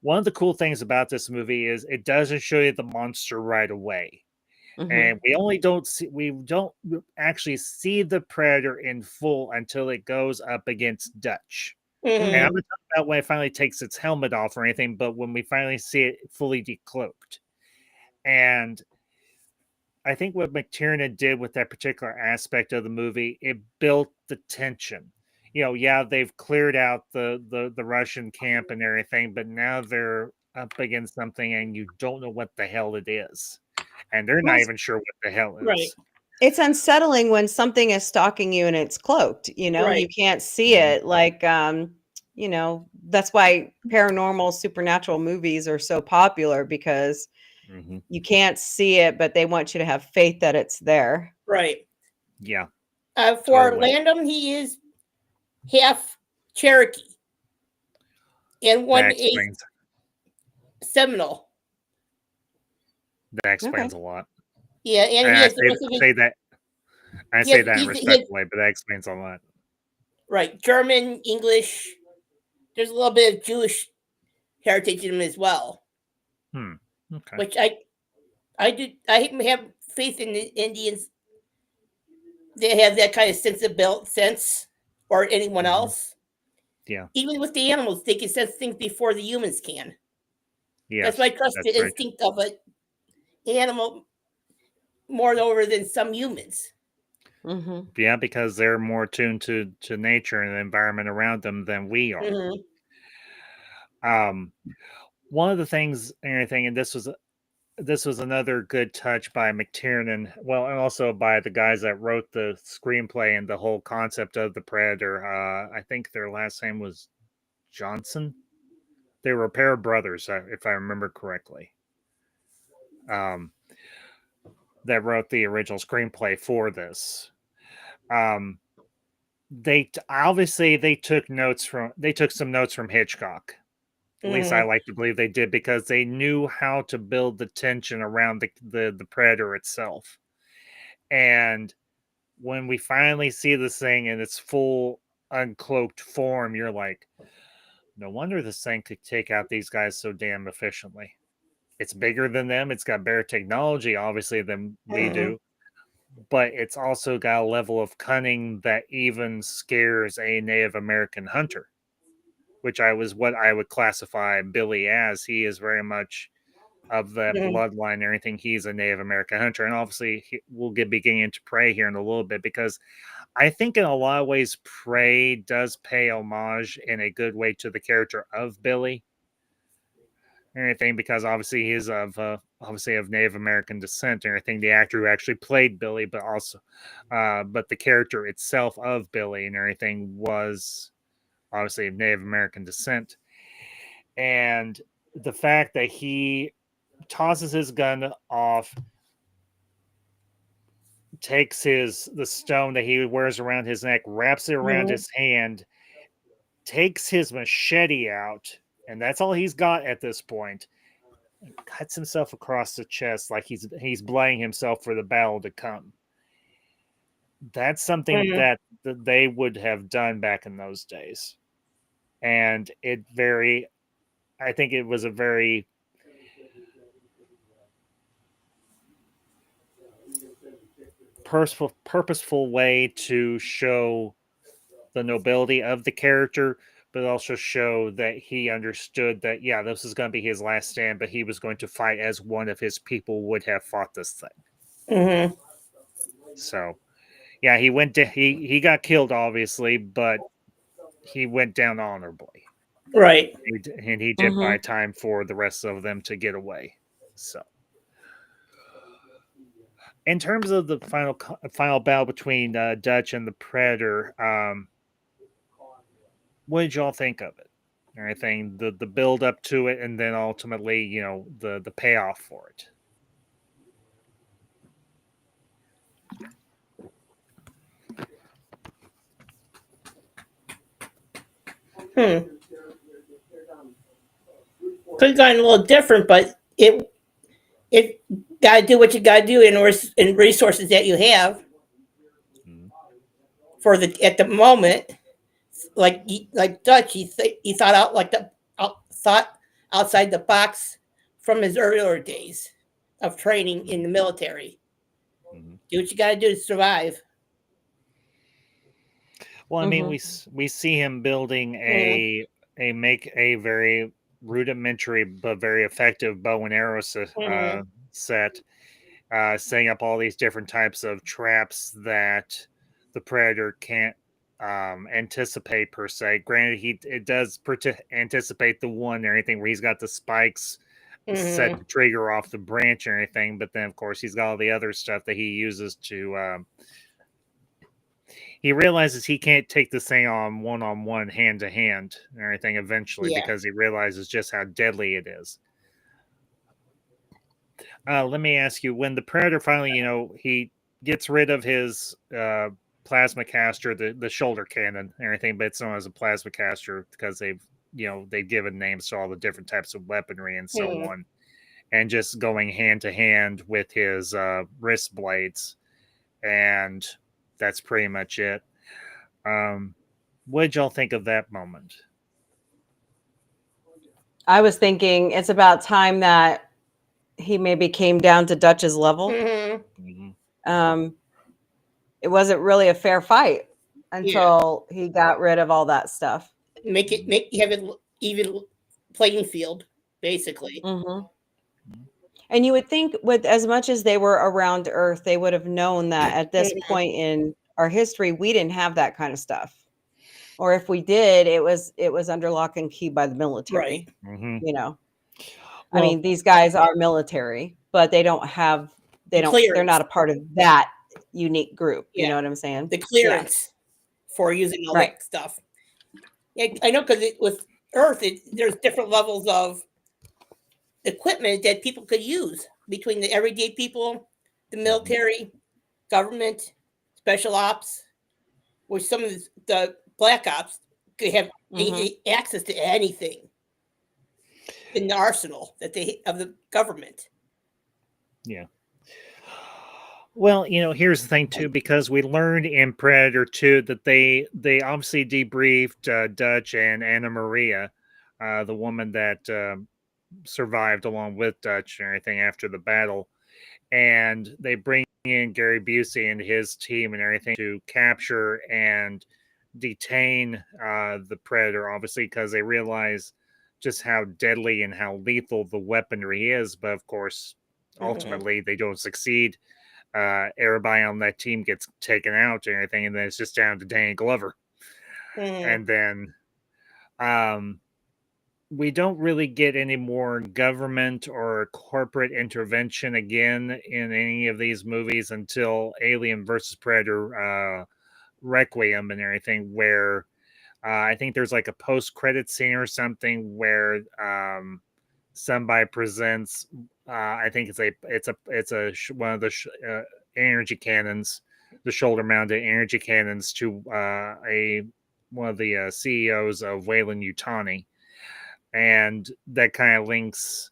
one of the cool things about this movie is it doesn't show you the monster right away. And we don't actually see the Predator in full until it goes up against Dutch. And I'm not talking about when it finally takes its helmet off or anything, but when we finally see it fully decloaked. And I think what McTiernan did with that particular aspect of the movie, it built the tension. They've cleared out the Russian camp and everything, but now they're up against something and you don't know what the hell it is. And they're not even sure what the hell it is. Right. It's unsettling when something is stalking you and it's cloaked, you can't see it. Like, that's why paranormal supernatural movies are so popular, because you can't see it, but they want you to have faith that it's there. Right. Yeah. For Landham, he is half Cherokee and one Seminole. That explains a lot. Yeah, and I say that respectfully, but that explains a lot. Right. German, English. There's a little bit of Jewish heritage in him as well. Okay. Which I have faith in the Indians. They have that kind of sense, or anyone else. Yeah. Even with the animals, they can sense things before the humans can. Yeah. That's why I trust the instinct of an animal more over than some humans. Yeah, because they're more tuned to nature and the environment around them than we are. One of the things and everything, and this was another good touch by McTiernan, well, and also by the guys that wrote the screenplay and the whole concept of the Predator. I think their last name was Johnson. They were a pair of brothers, if I remember correctly. That wrote the original screenplay for this. They took some notes from Hitchcock. At least I like to believe they did, because they knew how to build the tension around the Predator itself. And when we finally see this thing in its full uncloaked form, you're like, no wonder this thing could take out these guys so damn efficiently. It's bigger than them. It's got better technology, obviously, than we do. But it's also got a level of cunning that even scares a Native American hunter, which what I would classify Billy as. He is very much of that bloodline and everything. He's a Native American hunter. And obviously, we'll be getting into Prey here in a little bit, because I think in a lot of ways, Prey does pay homage in a good way to the character of Billy. Anything, because obviously he's of Native American descent and everything. The actor who actually played Billy, but also, but the character itself of Billy and everything was obviously of Native American descent. And the fact that he tosses his gun off, takes the stone that he wears around his neck, wraps it around his hand, takes his machete out, and that's all he's got at this point. Cuts himself across the chest like he's blaying himself for the battle to come. That's something that they would have done back in those days. And I think it was a very purposeful way to show the nobility of the character, but also show that he understood that, yeah, this is going to be his last stand, but he was going to fight as one of his people would have fought this thing. So, yeah, he got killed, obviously, but he went down honorably. Right. And he did buy time for the rest of them to get away. So, in terms of the final battle between Dutch and the Predator, what did y'all think of it? Everything, the build up to it, and then ultimately, the payoff for it. Could have gone a little different, but it got to do what you got to do in resources that you have at the moment. Like Dutch, he thought thought outside the box from his earlier days of training in the military. Do what you got to do to survive. Well, I mean, we see him building a very rudimentary but very effective bow and arrow set, setting up all these different types of traps that the Predator can't anticipate per se. Granted, it does anticipate the one and everything where he's got the spikes set the trigger off the branch and everything, but then of course he's got all the other stuff that he uses to he realizes he can't take this thing on one-on-one, hand-to-hand and everything eventually, because he realizes just how deadly it is. Let me ask you, when the Predator finally, he gets rid of his plasma caster, the shoulder cannon and everything, but it's known as a plasma caster because they've given names to all the different types of weaponry and so on, and just going hand-to-hand with his wrist blades, and that's pretty much it. What did y'all think of that moment? I was thinking it's about time that he maybe came down to Dutch's level. It wasn't really a fair fight until he got rid of all that stuff. You have an even playing field, basically. And you would think, with as much as they were around Earth, they would have known that at this point in our history, we didn't have that kind of stuff. Or if we did, it was under lock and key by the military. Right. I mean, these guys are military, but they're not a part of that unique group. You know what I'm saying? The clearance for using all that stuff. Yeah, I know, because with Earth, there's different levels of equipment that people could use between the everyday people, the military, government, special ops, where some of the black ops could have access to anything in the arsenal of the government. Yeah. Well, here's the thing too, because we learned in Predator 2 that they obviously debriefed Dutch and Anna Maria, the woman that survived along with Dutch and everything after the battle, and they bring in Gary Busey and his team and everything to capture and detain the Predator, obviously, because they realize just how deadly and how lethal the weaponry is. But of course, ultimately, they don't succeed. Everybody on that team gets taken out and everything, and then it's just down to Danny Glover. And then we don't really get any more government or corporate intervention again in any of these movies until Alien versus Predator Requiem and everything, where I think there's like a post-credit scene or something where somebody presents I think it's one of the energy cannons, the shoulder-mounted energy cannons, to one of the CEOs of Weyland-Yutani, and that kind of links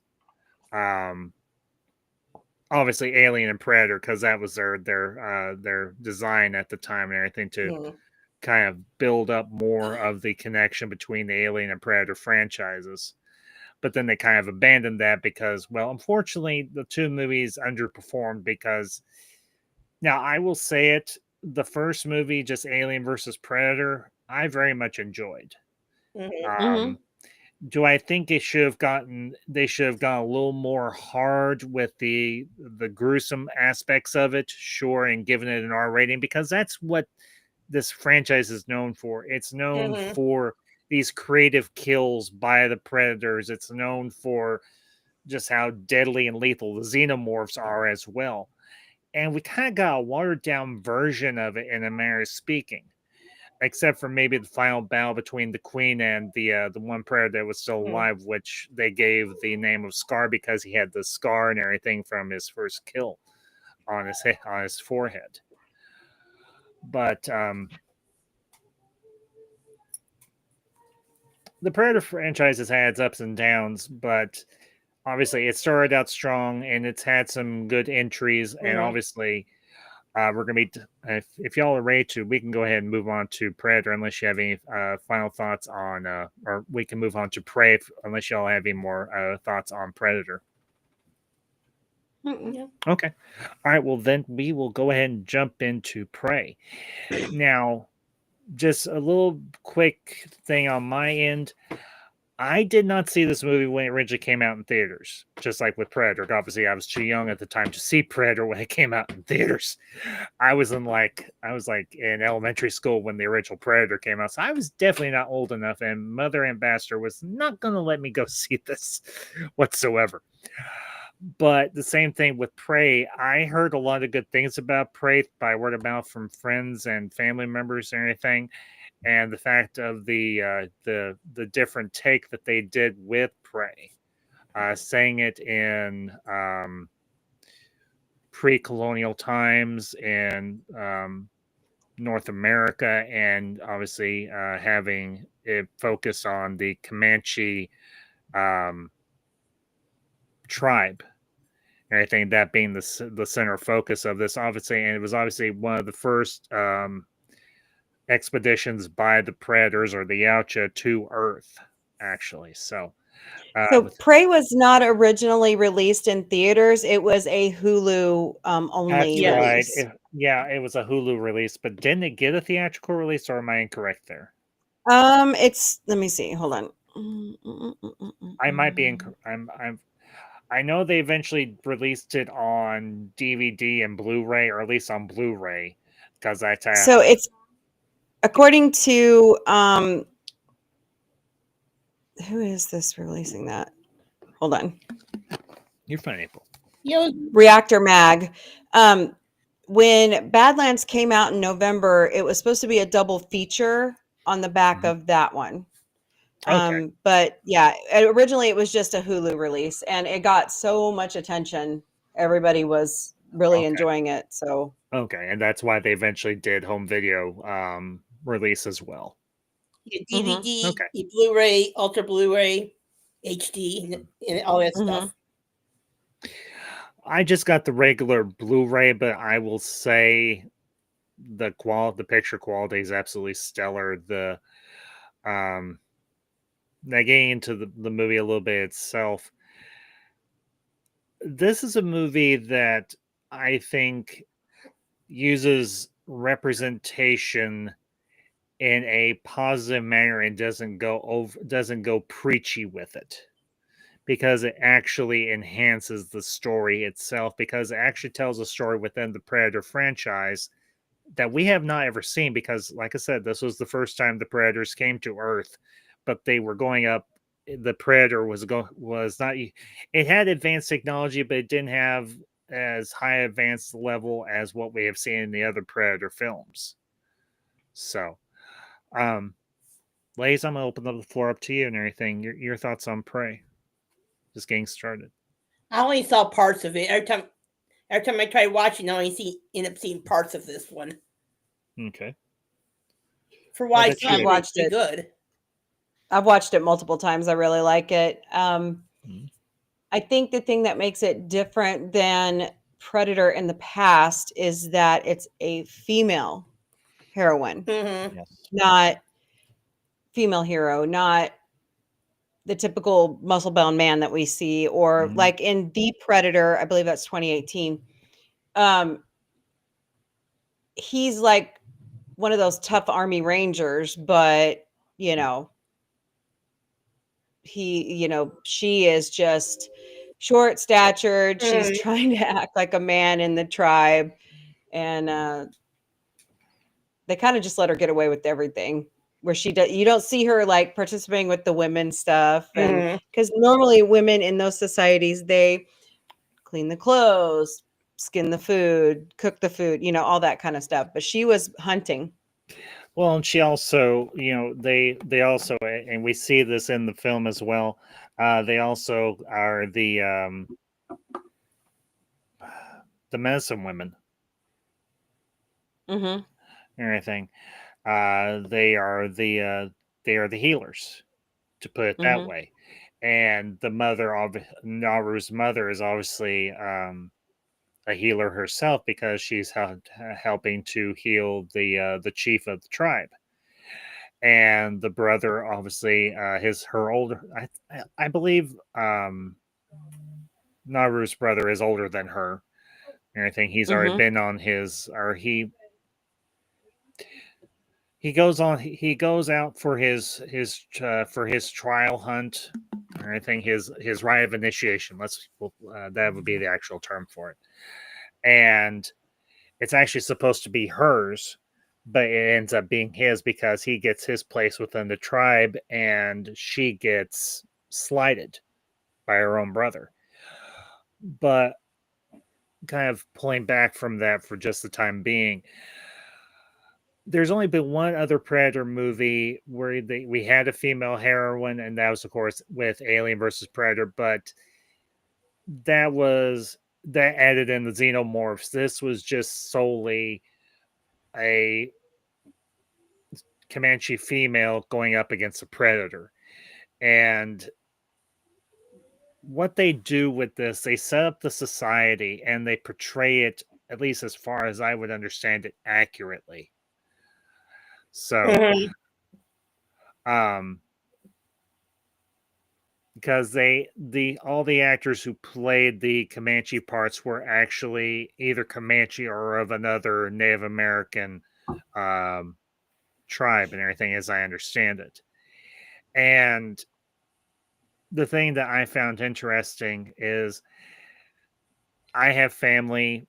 obviously Alien and Predator, because that was their design at the time and everything, to kind of build up more of the connection between the Alien and Predator franchises. But then they kind of abandoned that because, well, unfortunately, the two movies underperformed. Because now I will say it, the first movie, just Alien versus Predator, I very much enjoyed. Do I think they should have gone a little more hard with the gruesome aspects of it? Sure, and given it an R rating, because that's what this franchise is known for. It's known for these creative kills by the Predators. It's known for just how deadly and lethal the xenomorphs are as well. And we kind of got a watered down version of it, in a manner of speaking, except for maybe the final battle between the Queen and the one Predator that was still alive, which they gave the name of Scar because he had the scar and everything from his first kill on his forehead. But the Predator franchise has had its ups and downs, but obviously it started out strong and it's had some good entries. And obviously, we're going to be, if y'all are ready to, we can go ahead and move on to Predator, unless you have any final thoughts on, or we can move on to Prey, unless y'all have any more thoughts on Predator. Okay. All right. Well, then we will go ahead and jump into Prey. Now, just a little quick thing on my end. I did not see this movie when it originally came out in theaters, just like with Predator. Obviously, I was too young at the time to see Predator when it came out in theaters. I was in elementary school when the original Predator came out, so I was definitely not old enough, and Mother Ambassador was not going to let me go see this whatsoever. But the same thing with Prey. I heard a lot of good things about Prey by word of mouth from friends and family members and everything. And the fact of the different take that they did with Prey, saying it in pre-colonial times in North America, and obviously having it focus on the Comanche tribe. Everything that being the center focus of this, obviously, and it was obviously one of the first expeditions by the Predators or the Yautja to Earth, actually. So Prey was not originally released in theaters. It was a Hulu only release. Right. It was a Hulu release, but didn't it get a theatrical release, or am I incorrect there? Let me see. Hold on. I might be incorrect. I know they eventually released it on DVD and Blu-ray, or at least on Blu-ray, because that's how. So it's according to who is this releasing that? Hold on. You're fine, April. Reactor Mag. When Badlands came out in November, it was supposed to be a double feature on the back of that one. Okay. But yeah, originally it was just a Hulu release, and it got so much attention. Everybody was really enjoying it. So and that's why they eventually did home video release as well. DVD, Blu-ray, Ultra Blu-ray, HD, and all that stuff. I just got the regular Blu-ray, but I will say the picture quality is absolutely stellar. Um now getting into the movie a little bit itself, this is a movie that I think uses representation in a positive manner and doesn't go preachy with it, because it actually enhances the story itself, because it actually tells a story within the Predator franchise that we have not ever seen, because like I said, this was the first time the Predators came to Earth, but they were going up. The Predator was not, it had advanced technology, but it didn't have as high advanced level as what we have seen in the other Predator films. So um ladies, I'm gonna open up the floor up to you and everything. Your thoughts on Prey, just getting started. I only saw parts of it. Every time I tried watching, I only end up seeing parts of this one. Okay. For why bet I've you- watched it's it. good. I've watched it multiple times. I really like it. Mhm. I think the thing that makes it different than Predator in the past is that it's a female heroine, Mm-hmm. Yes. not female hero, not the typical muscle-bound man that we see, or Mhm. like in The Predator, I believe that's 2018. He's like one of those tough army rangers, but you know, she is just short statured. She's Mhm. trying to act like a man in the tribe, and they kind of just let her get away with everything, where you don't see her like participating with the women stuff, and Mhm. because normally women in those societies, they clean the clothes, skin the food, cook the food, all that kind of stuff, but she was hunting. Well, and she also, they also, and we see this in the film as well. They also are the medicine women Mm-hmm. and everything. They are the healers, to put it that Mm-hmm. way. And the mother of Naru's mother is obviously a healer herself, because she's helping to heal the chief of the tribe. And the brother, obviously, her older, I believe, Naru's brother is older than her and everything. He's already Mm-hmm. been on he goes out for his trial hunt and everything, his rite of initiation. That would be the actual term for it. And it's actually supposed to be hers, but it ends up being his, because he gets his place within the tribe and she gets slighted by her own brother. But kind of pulling back from that for just the time being, there's only been one other Predator movie where we had a female heroine, and that was, of course, with Alien versus Predator, but that added in the xenomorphs. This was just solely a Comanche female going up against a Predator. And what they do with this, they set up the society and they portray it, at least as far as I would understand it, accurately. So, Mhm. Because all the actors who played the Comanche parts were actually either Comanche or of another Native American tribe and everything, as I understand it. And the thing that I found interesting is I have family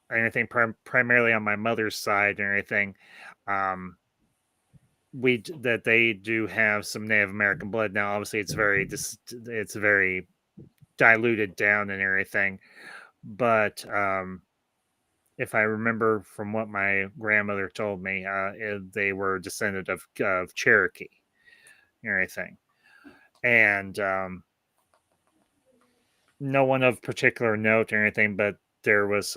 and everything, primarily on my mother's side and everything. That they do have some Native American blood. Now, obviously, it's very diluted down and everything. But if I remember from what my grandmother told me, they were descendant of Cherokee and everything. And no one of particular note or anything, but there was.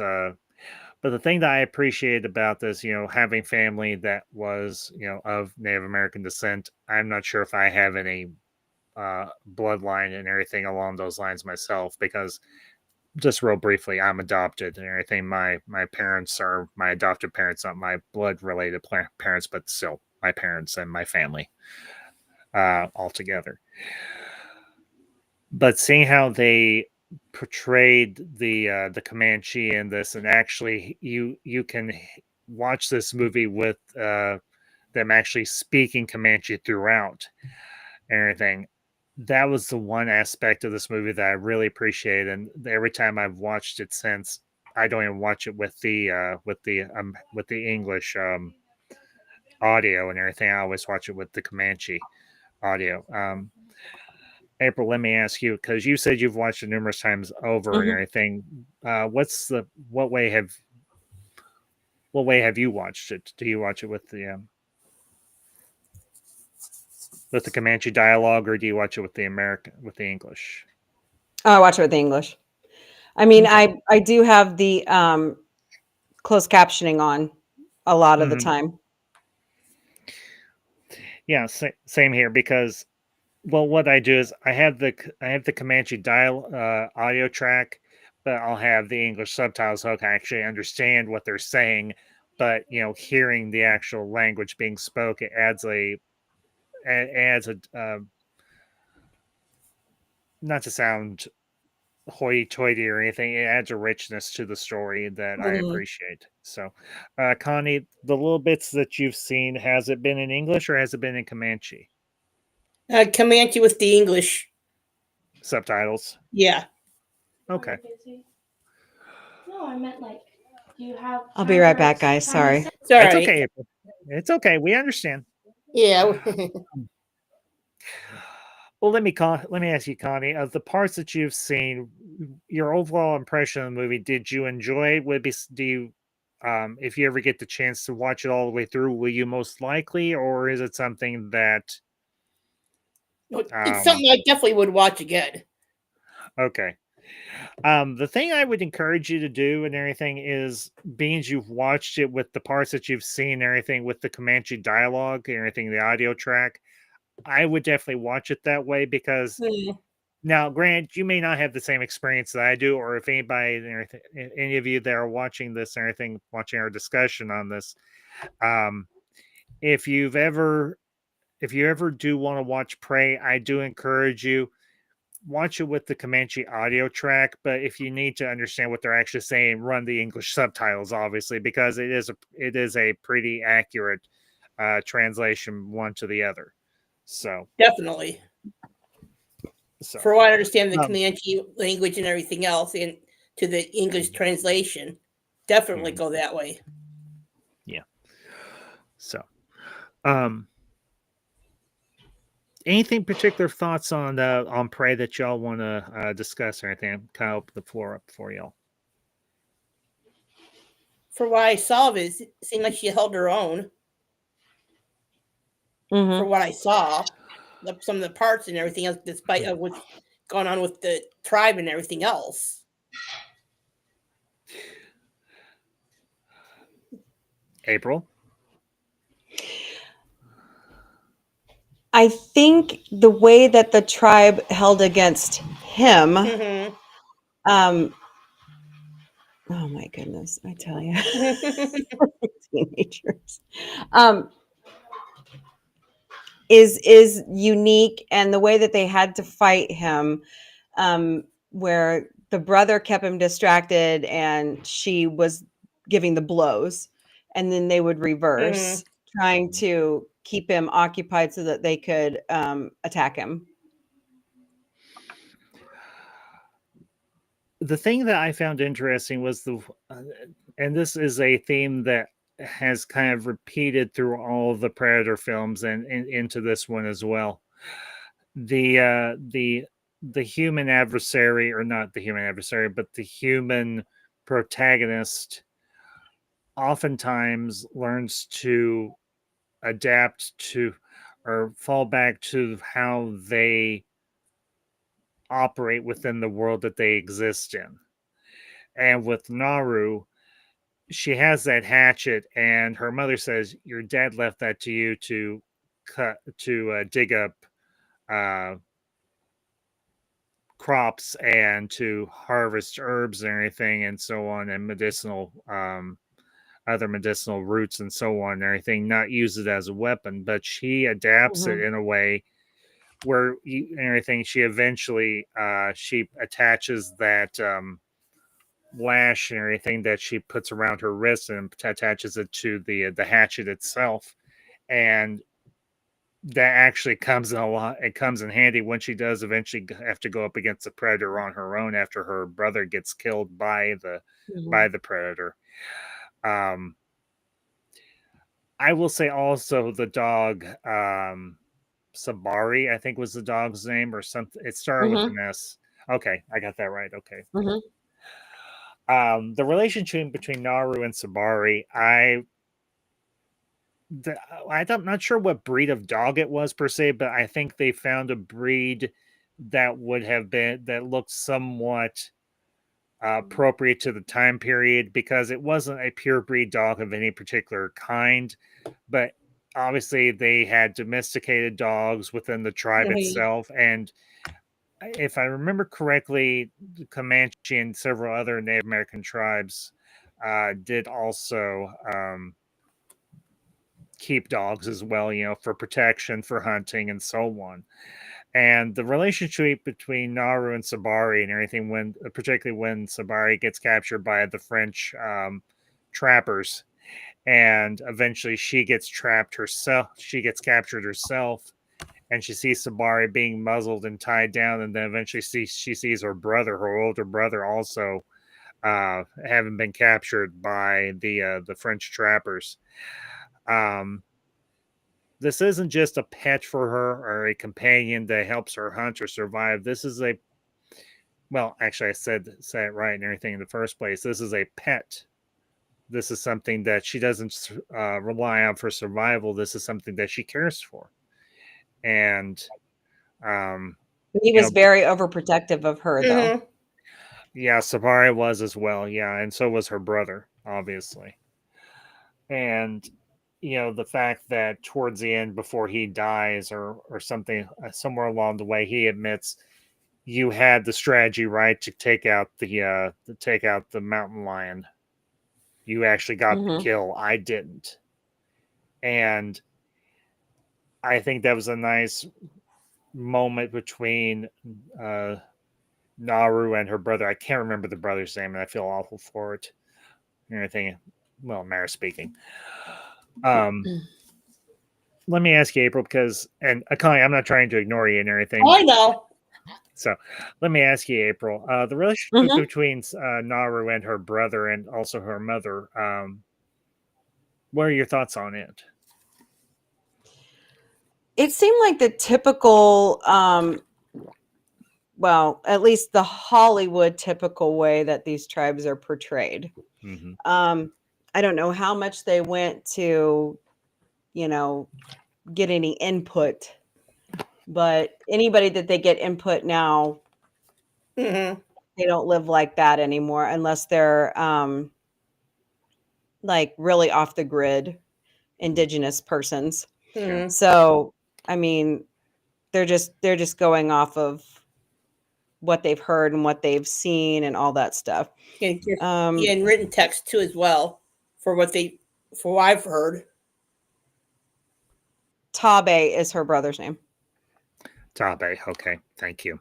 But the thing that I appreciated about this, having family that was, of Native American descent, I'm not sure if I have any bloodline and everything along those lines myself, because just real briefly, I'm adopted and everything. My parents are my adopted parents, not my blood related parents, but still my parents and my family all together. But seeing how they portrayed the Comanche in this, and actually you can watch this movie with them actually speaking Comanche throughout and everything. That was the one aspect of this movie that I really appreciated, and every time I've watched it since, I don't even watch it with the English audio and everything. I always watch it with the Comanche audio. April, let me ask you, because you said you've watched it numerous times over and everything. What way have you watched it? Do you watch it with the Comanche dialogue, or do you watch it with the English? Oh, I watch it with the English. I mean, I do have the closed captioning on a lot of the time. Yeah, same here, because what I do is I have the Comanche audio track, but I'll have the English subtitles so I can actually understand what they're saying. But hearing the actual language being spoken adds a not to sound hoity-toity or anything, it adds a richness to the story that I appreciate. So, Connie, the little bits that you've seen, has it been in English or has it been in Comanche? Comanche with the English subtitles. Yeah. Okay. No, I meant like you have. I'll be right back, guys. Sorry. It's okay, April. It's okay. We understand. Yeah. Well, let me ask you, Connie, of the parts that you've seen, your overall impression of the movie, did you enjoy it? If you ever get the chance to watch it all the way through, will you most likely, or is it something that it's something I definitely would watch again? Okay. The thing I would encourage you to do and everything is, being you've watched it with the parts that you've seen and everything with the Comanche dialogue and everything, the audio track, I would definitely watch it that way, because now, Grant, you may not have the same experience that I do, or if anybody, any of you that are watching this and everything, watching our discussion on this, if you ever do want to watch Prey, I do encourage you, watch it with the Comanche audio track. But if you need to understand what they're actually saying, run the English subtitles, obviously, because it is a pretty accurate translation one to the other. So definitely. So, for what I understand, the Comanche language and everything else, and to the English translation, definitely go that way. Yeah. So, anything particular thoughts on Prey that y'all want to discuss or anything? I'm kind of open the floor up for y'all. For what I saw of it, it seemed like she held her own. For what I saw, some of the parts and everything else, despite what's going on with the tribe and everything else. April? I think the way that the tribe held against him, oh my goodness, I tell you, teenagers, is unique, and the way that they had to fight him, where the brother kept him distracted and she was giving the blows, and then they would reverse, trying to keep him occupied so that they could attack him. The thing that I found interesting was and this is a theme that has kind of repeated through all of the Predator films and into this one as well. The human adversary, or not the human adversary, but the human protagonist oftentimes learns to adapt to or fall back to how they operate within the world that they exist in. And with Naru, she has that hatchet, and her mother says, your dad left that to you to dig up crops and to harvest herbs and everything and so on, and medicinal other medicinal roots and so on and everything, not use it as a weapon, but she adapts it in a way where and everything, she eventually she attaches that lash and everything that she puts around her wrist and attaches it to the hatchet itself, and that actually comes in a lot. It comes in handy when she does eventually have to go up against the predator on her own after her brother gets killed by the predator. I will say also the dog Sabari, I think was the dog's name or something. It started with an S. Okay, I got that right. Okay. The relationship between Naru and Sabari, I'm not sure what breed of dog it was per se, but I think they found a breed that looked somewhat appropriate to the time period, because it wasn't a pure breed dog of any particular kind, but obviously they had domesticated dogs within the tribe itself. And if I remember correctly, the Comanche and several other Native American tribes did also keep dogs as well, for protection, for hunting, and so on. And the relationship between Naru and Sabari and everything, particularly when Sabari gets captured by the French trappers, and eventually she gets trapped herself, she gets captured herself, and she sees Sabari being muzzled and tied down, and then eventually she sees her older brother, also having been captured by the French trappers. This isn't just a pet for her or a companion that helps her hunt or survive. This is actually I said it right and everything in the first place. This is a pet. This is something that she doesn't rely on for survival. This is something that she cares for. And he was very overprotective of her, though. Yeah, Sabari was as well. Yeah, and so was her brother, obviously. And the fact that towards the end, before he dies or something, somewhere along the way, he admits, you had the strategy right to take out the mountain lion. You actually got the kill. I didn't. And I think that was a nice moment between Naru and her brother. I can't remember the brother's name, and I feel awful for it. And everything. Well, Mara speaking. Let me ask you, April, because, and Akani, I'm not trying to ignore you and everything. I know. So let me ask you, April, the relationship between Naru and her brother and also her mother, what are your thoughts on it? It seemed like the typical, well, at least the Hollywood typical way that these tribes are portrayed. I don't know how much they went to, get any input, but anybody that they get input now, they don't live like that anymore unless they're like really off the grid indigenous persons. So, I mean, they're just going off of what they've heard and what they've seen and all that stuff. And written text too as well, for what I've heard. Tabe is her brother's name. Tabe, okay, thank you.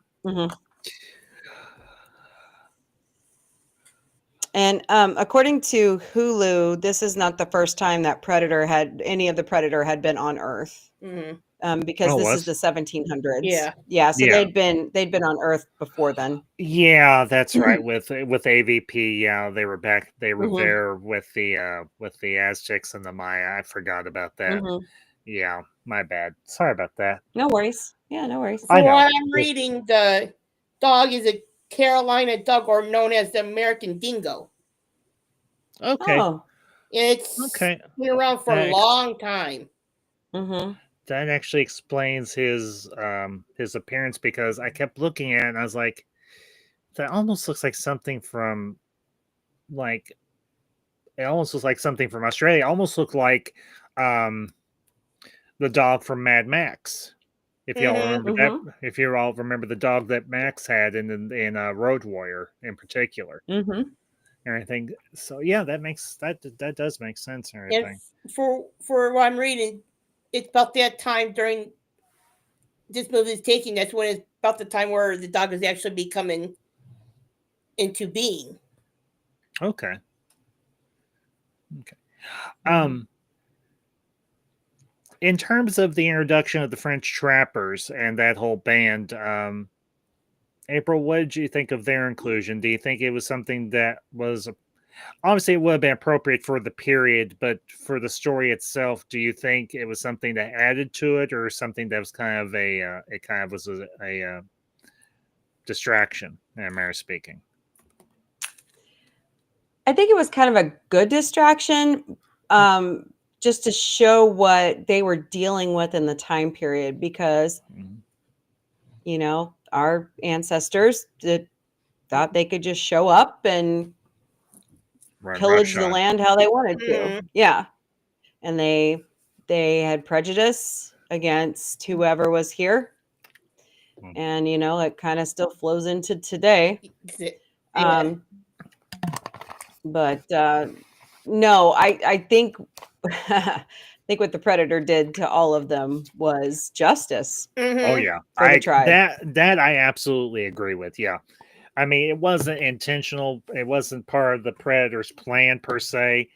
And according to Hulu, this is not the first time that any of the Predator had been on Earth. Because this is the 1700s. Yeah. So they'd been on Earth before then. Yeah, that's right. With AVP, yeah, they were back. They were there with the Aztecs and the Maya. I forgot about that. Yeah, my bad. Sorry about that. No worries. Yeah, no worries. So while I'm reading, the dog is a Carolina dog, or known as the American dingo. Okay. It's been around for a long time. That actually explains his appearance, because I kept looking at it and I was like, that almost looks like something from Australia. It almost looked like the dog from Mad Max. If y'all Mhm, remember that, if you all remember the dog that Max had in Road Warrior in particular, Mm-hmm. and everything. So yeah, that does make sense and and everything. for what I'm reading, it's about that time during this movie is taking. That's when it's about the time where the dog is actually becoming into being. Okay. Mm-hmm. In terms of the introduction of the French Trappers and that whole band, April, what did you think of their inclusion? Do you think it was something that was obviously it would have been appropriate for the period, but for the story itself, do you think it was something that added to it, or something that was kind of it kind of was a distraction, in a manner of speaking? I think it was kind of a good distraction, just to show what they were dealing with in the time period, because you know our ancestors thought they could just show up and Right, pillage the roughshod. land how they wanted to. Mhm. Yeah, and they had prejudice against whoever was here, Mm. and you know it kind of still flows into today. Yeah. But no, I think I think what the predator did to all of them was justice Oh Mhm. yeah, for the tribe. that I absolutely agree with. Yeah, I mean it wasn't intentional. It wasn't part of the Predator's plan per se,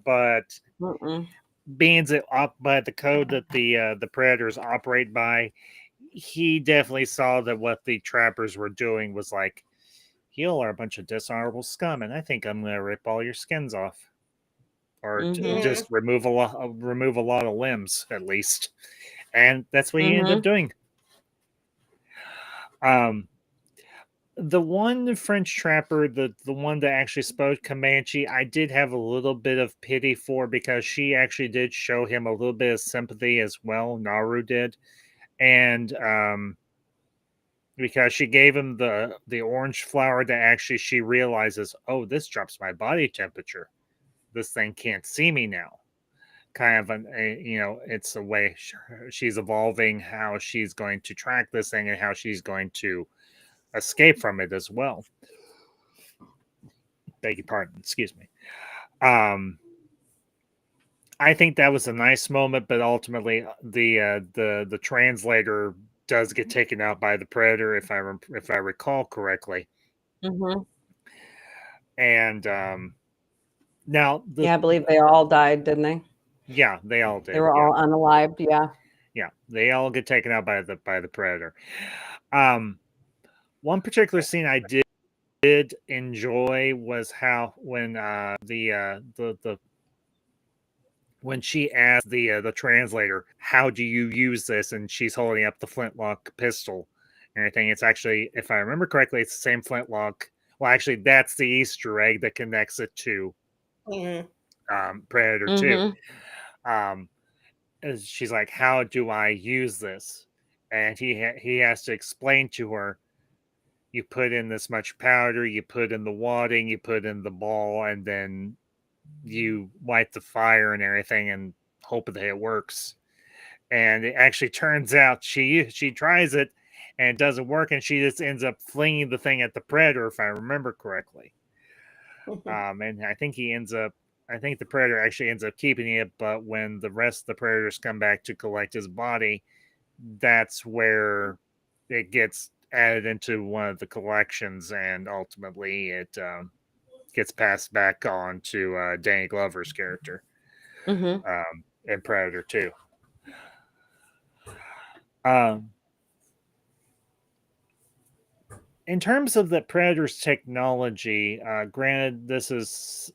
but Mm-mm. being it up by the code that the Predators operate by, he definitely saw that what the trappers were doing was like, you are a bunch of dishonorable scum, and I think I'm gonna rip all your skins off, or Mhm. just remove a lot of limbs at least, and that's what he ended up Mhm. doing. Um, the one French trapper, the one that actually spoke Comanche, I did have a little bit of pity for, because she actually did show him a little bit of sympathy as well. Naru did, and because she gave him the orange flower that actually she realizes, oh, this drops my body temperature. This thing can't see me now. Kind of it's a way she's evolving, how she's going to track this thing and how she's going to escape from it as well. Beg your pardon, excuse me. I think that was a nice moment, but ultimately the translator does get taken out by the Predator, if I recall correctly. Mhm. And now Yeah, I believe they all died, didn't they? yeah, they all did. They were all unalived. Yeah. Yeah, they all get taken out by the Predator. One particular scene I did enjoy was how when the when she asked the translator, "How do you use this?" and she's holding up the flintlock pistol and everything. It's actually, if I remember correctly, it's the same flintlock. Well, actually, that's the Easter egg that connects it to Mhm. Predator 2. Mhm. She's like, "How do I use this?" And he has to explain to her, you put in this much powder, you put in the wadding, you put in the ball, and then you light the fire and everything and hope that it works. And it actually turns out she tries it and it doesn't work, and she just ends up flinging the thing at the Predator, if I remember correctly. And I think the Predator actually ends up keeping it, but when the rest of the Predators come back to collect his body, that's where it gets added into one of the collections, and ultimately it gets passed back on to Danny Glover's character Mhm. in Predator 2. Um, in terms of the Predator's technology, granted, this is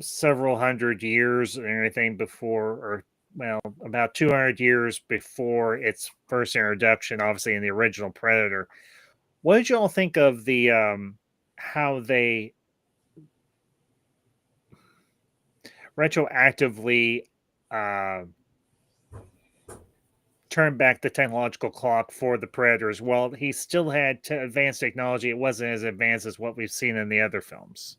several hundred years and everything before, or well, about 200 years before its first introduction, obviously in the original Predator. What did you all think of the how they retroactively uh, turned back the technological clock for the Predators? Well, he still had advanced technology. It wasn't as advanced as what we've seen in the other films.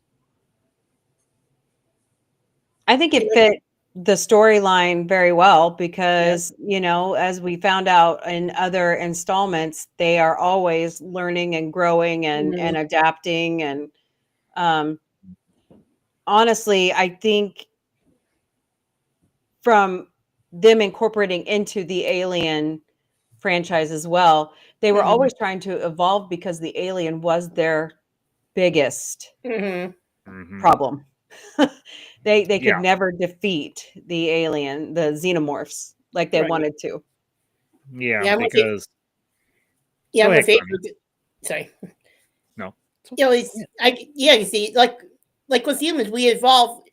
I think it fit the storyline very well because, you know, as we found out in other installments, they are always learning and growing and adapting. And honestly, I think from them incorporating into the Alien franchise as well, they were always trying to evolve because the alien was their biggest problem. They could never defeat the alien, the xenomorphs, like they wanted to. Yeah, because I'm Go ahead, afraid. Carmen. Sorry. No. You know, you see, like with humans, we evolve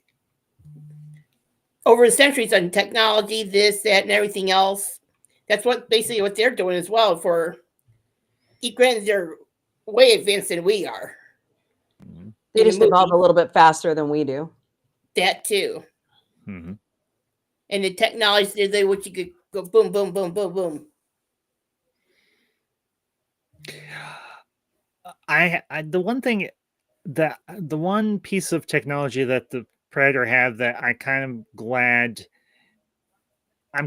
over the centuries on technology, this, that, and everything else. That's basically what they're doing as well. Granted, they're way advanced than we are. They just evolve a little bit faster than we do. That too. And the technology, they what you could go boom, boom, boom, boom, boom. The one piece of technology that the Predator had that I'm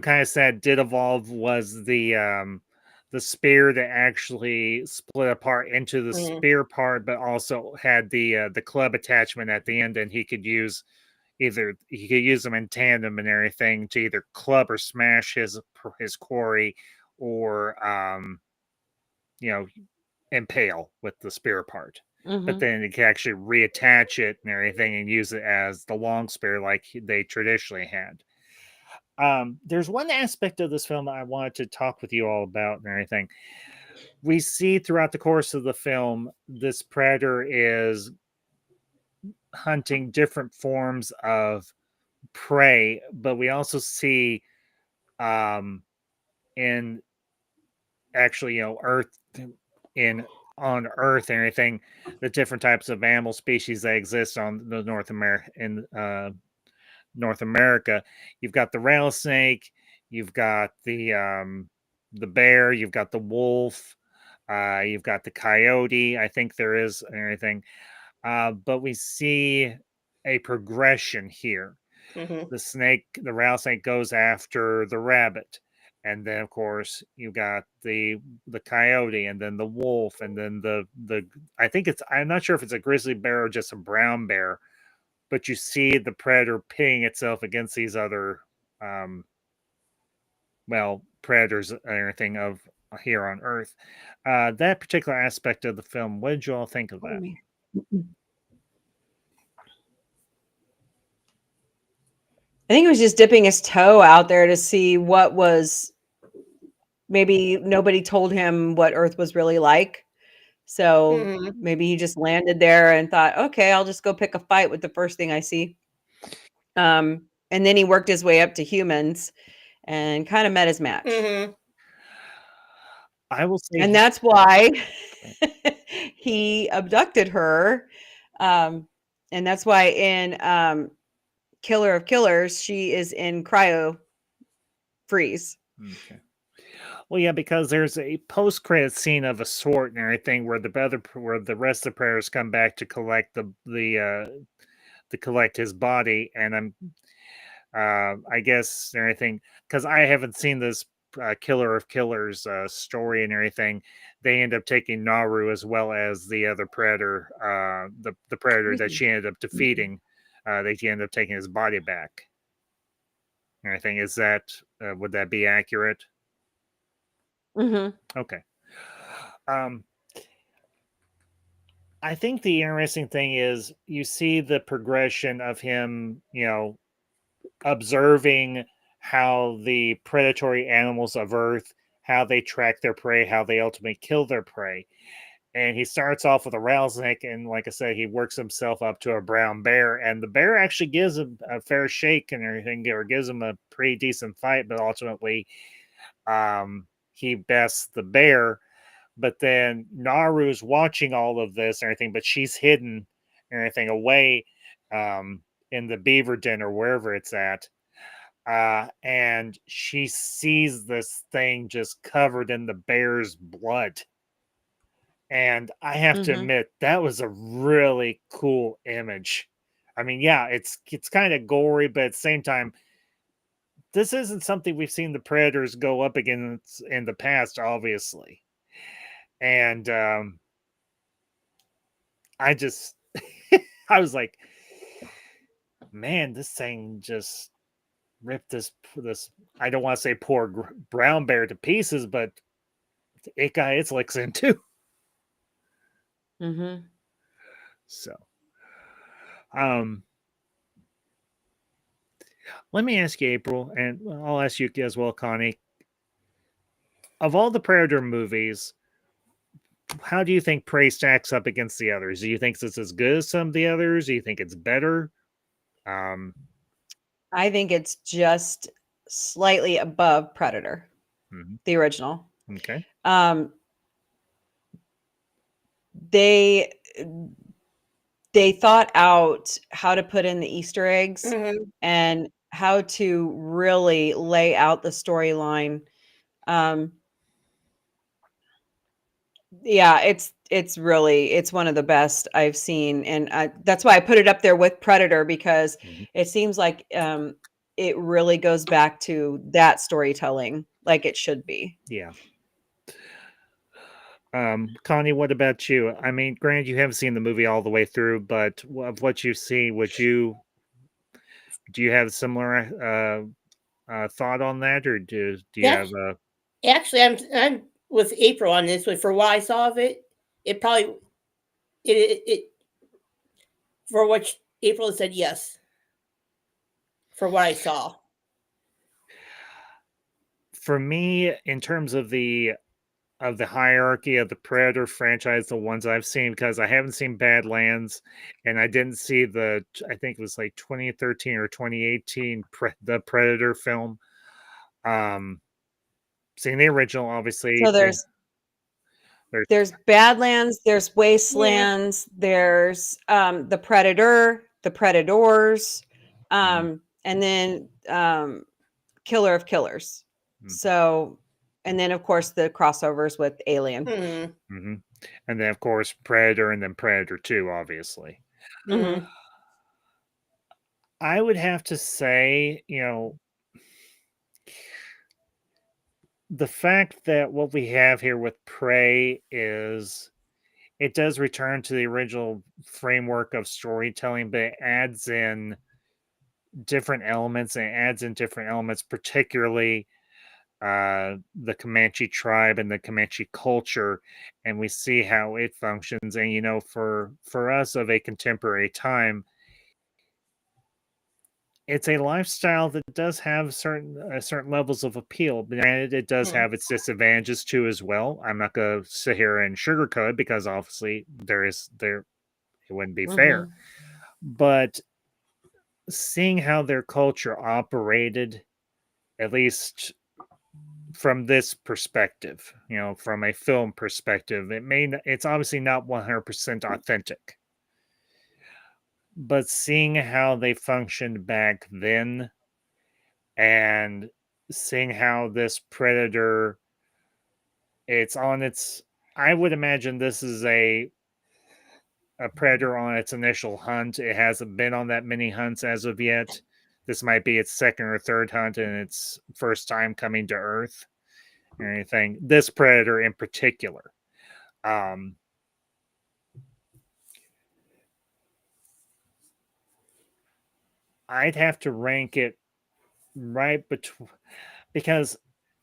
kind of sad did evolve was the spear that actually split apart into the spear part, but also had the club attachment at the end, and he could use them in tandem and everything to either club or smash his quarry, or impale with the spear part. But then you can actually reattach it and everything and use it as the long spear like they traditionally had. There's one aspect of this film I wanted to talk with you all about and everything. We see throughout the course of the film, this Predator is hunting different forms of prey, but we also see in actually, Earth on Earth and everything, the different types of animal species that exist on the North America. You've got the rattlesnake, you've got the bear, you've got the wolf, you've got the coyote. I think there is everything, but we see a progression here. The rattlesnake goes after the rabbit. And then, of course, you got the coyote, and then the wolf, and then I'm not sure if it's a grizzly bear or just a brown bear, but you see the Predator pitting itself against these other, predators and everything of here on Earth. That particular aspect of the film, what did you all think of that? I think he was just dipping his toe out there to see what was. Maybe nobody told him what Earth was really like. So maybe he just landed there and thought, okay, I'll just go pick a fight with the first thing I see. And then he worked his way up to humans and kind of met his match. I will say, and that's why he abducted her. And that's why in Killer of Killers, she is in cryo freeze. Okay. Well, yeah, because there's a post-credit scene of a sort and everything where the rest of the Predators come back to collect collect his body, and I guess everything, because I haven't seen this Killer of Killers story and everything. They end up taking Naru as well as the other Predator, the Predator that she ended up defeating. They end up taking his body back. And everything, is that would that be accurate? Okay. I think the interesting thing is you see the progression of him, observing how the predatory animals of Earth, how they track their prey, how they ultimately kill their prey. And he starts off with a rattlesnake, and like I said, he works himself up to a brown bear, and the bear actually gives him a fair shake and everything, or gives him a pretty decent fight, but ultimately he bests the bear. But then Naru's watching all of this and everything, but she's hidden and everything away in the beaver den or wherever it's at. And she sees this thing just covered in the bear's blood. And I have to admit, that was a really cool image. I mean, yeah, it's kind of gory, but at the same time, this isn't something we've seen the Predators go up against in the past, obviously. And I just, I was like, man, this thing just ripped this. I don't want to say poor brown bear to pieces, but it got its licks in too. Mm-hmm. So, let me ask you, April, and I'll ask you as well, Connie. Of all the Predator movies, how do you think Prey stacks up against the others? Do you think it's as good as some of the others? Do you think it's better? I think it's just slightly above Predator, the original. Okay. They thought out how to put in the Easter eggs and how to really lay out the storyline. Yeah, it's one of the best I've seen, and that's why I put it up there with Predator, because it seems like it really goes back to that storytelling like it should be. Yeah. Connie, what about you? I mean, granted, you haven't seen the movie all the way through, but of what you've seen, do you have a similar thought on that, or do you have a? Actually, I'm with April on this. But for what I saw of it, it probably it for what April said, yes. For what I saw, for me, in terms of the hierarchy of the Predator franchise, the ones I've seen, because I haven't seen Badlands, and I didn't see I think it was like 2013 or 2018 the Predator film. Seeing the original, obviously. So there's Badlands, there's Wastelands, there's the Predator, the Predators, and then Killer of Killers. So, and then of course the crossovers with Alien. And then of course Predator, and then Predator 2, obviously. I would have to say, the fact that what we have here with Prey is it does return to the original framework of storytelling, but it adds in different elements, particularly the Comanche tribe and the Comanche culture, and we see how it functions. And for us of a contemporary time, it's a lifestyle that does have certain levels of appeal, but granted, it does have its disadvantages too as well. I'm not going to sit here and sugarcoat it, because obviously it wouldn't be fair. But seeing how their culture operated, at least from this perspective, from a film perspective, it's obviously not 100% authentic. But seeing how they functioned back then, and seeing how this Predator, I would imagine this is a Predator on its initial hunt. It hasn't been on that many hunts as of yet. This might be its second or third hunt, and its first time coming to Earth or anything. This Predator in particular. I'd have to rank it right between, because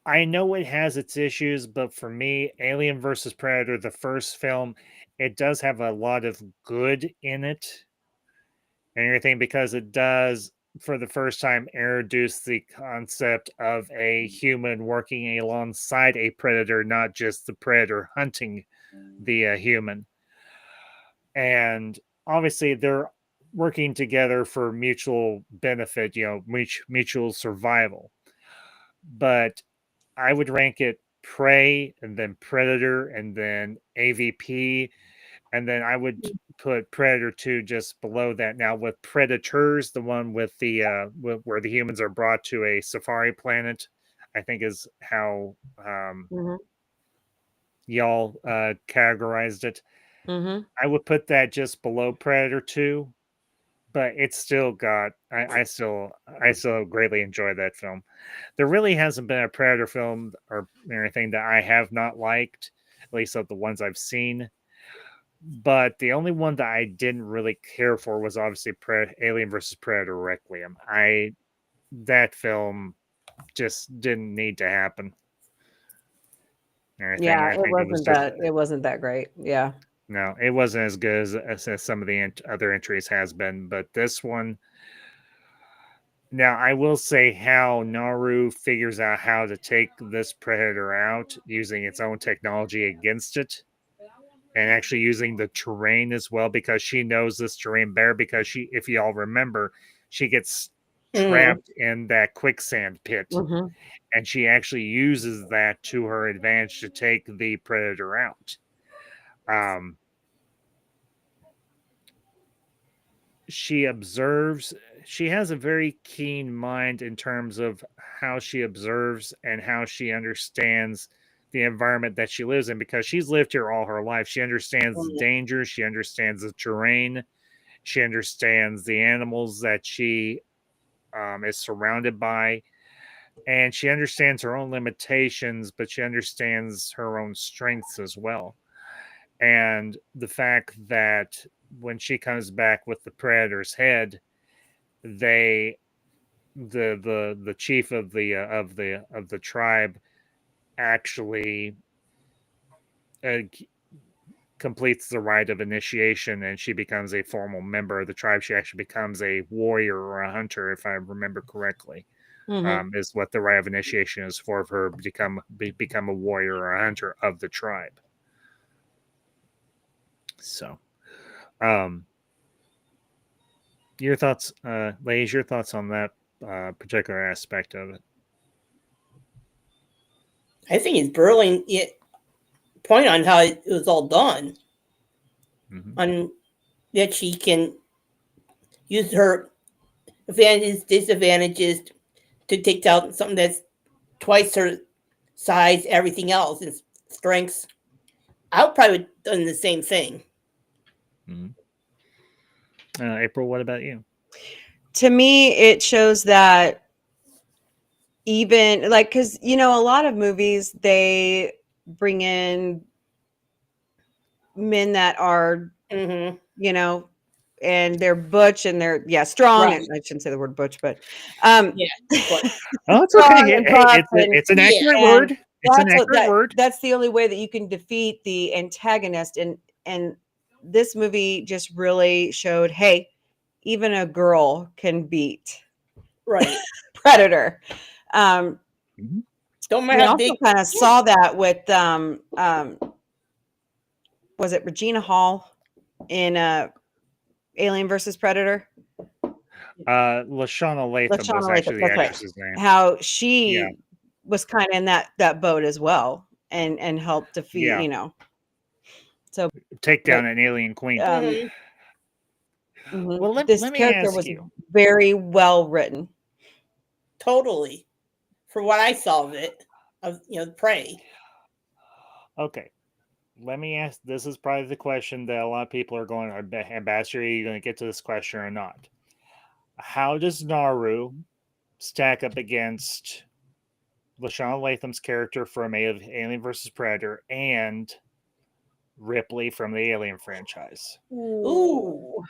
I know it has its issues, but for me, Alien versus Predator, the first film, it does have a lot of good in it and everything, because it does, for the first time, introduce the concept of a human working alongside a predator, not just the predator hunting the human. And obviously, they're working together for mutual benefit, mutual survival. But I would rank it Prey, and then Predator, and then AVP, and then I would put Predator 2 just below that. Now, with Predators, the one with the where the humans are brought to a safari planet, I think is how y'all categorized it. I would put that just below Predator 2, but it's still got. I still greatly enjoy that film. There really hasn't been a Predator film or anything that I have not liked, at least of the ones I've seen. But the only one that I didn't really care for was obviously Alien versus Predator Requiem. That film just didn't need to happen. Yeah, I think it wasn't that great. Yeah. No, it wasn't as good as some of the other entries has been, but this one. Now, I will say how Naru figures out how to take this predator out using its own technology against it, and actually using the terrain as well, because she knows this terrain better. Because if you all remember, she gets trapped in that quicksand pit, and she actually uses that to her advantage to take the predator out. She observes. She has a very keen mind in terms of how she observes and how she understands the environment that she lives in, because she's lived here all her life. She understands the danger. She understands the terrain. She understands the animals that she is surrounded by. And she understands her own limitations, but she understands her own strengths as well. And the fact that when she comes back with the predator's head, the chief of the tribe actually completes the rite of initiation, and she becomes a formal member of the tribe. She actually becomes a warrior or a hunter, if I remember correctly. Is what the rite of initiation is for her to become a warrior or a hunter of the tribe. So, your thoughts, ladies, your thoughts on that particular aspect of it? I think it's brilliant point on how it was all done. On that she can use her advantages, disadvantages to take out something that's twice her size, everything else, and strengths. I would probably have done the same thing. April, what about you? To me, it shows that even like, because a lot of movies, they bring in men that are and they're butch and they're strong. Right. I shouldn't say the word butch, but oh, it's okay. It's an accurate word. It's an accurate word. That's the only way that you can defeat the antagonist, and this movie just really showed, hey, even a girl can beat Predator. Don't matter how big. Kind of saw that with was it Regina Hall in Alien versus Predator? Lashana Latham was actually the actress's name. How she was kind of in that boat as well, and helped defeat, so take down an alien queen. Well, let me character was very well written. Totally, for what I saw of it, Prey. Okay. Let me ask. This is probably the question that a lot of people are going, Ambassador, are you going to get to this question or not? How does Naru stack up against Lashana Latham's character from Alien vs. Predator and Ripley from the Alien franchise? Ooh.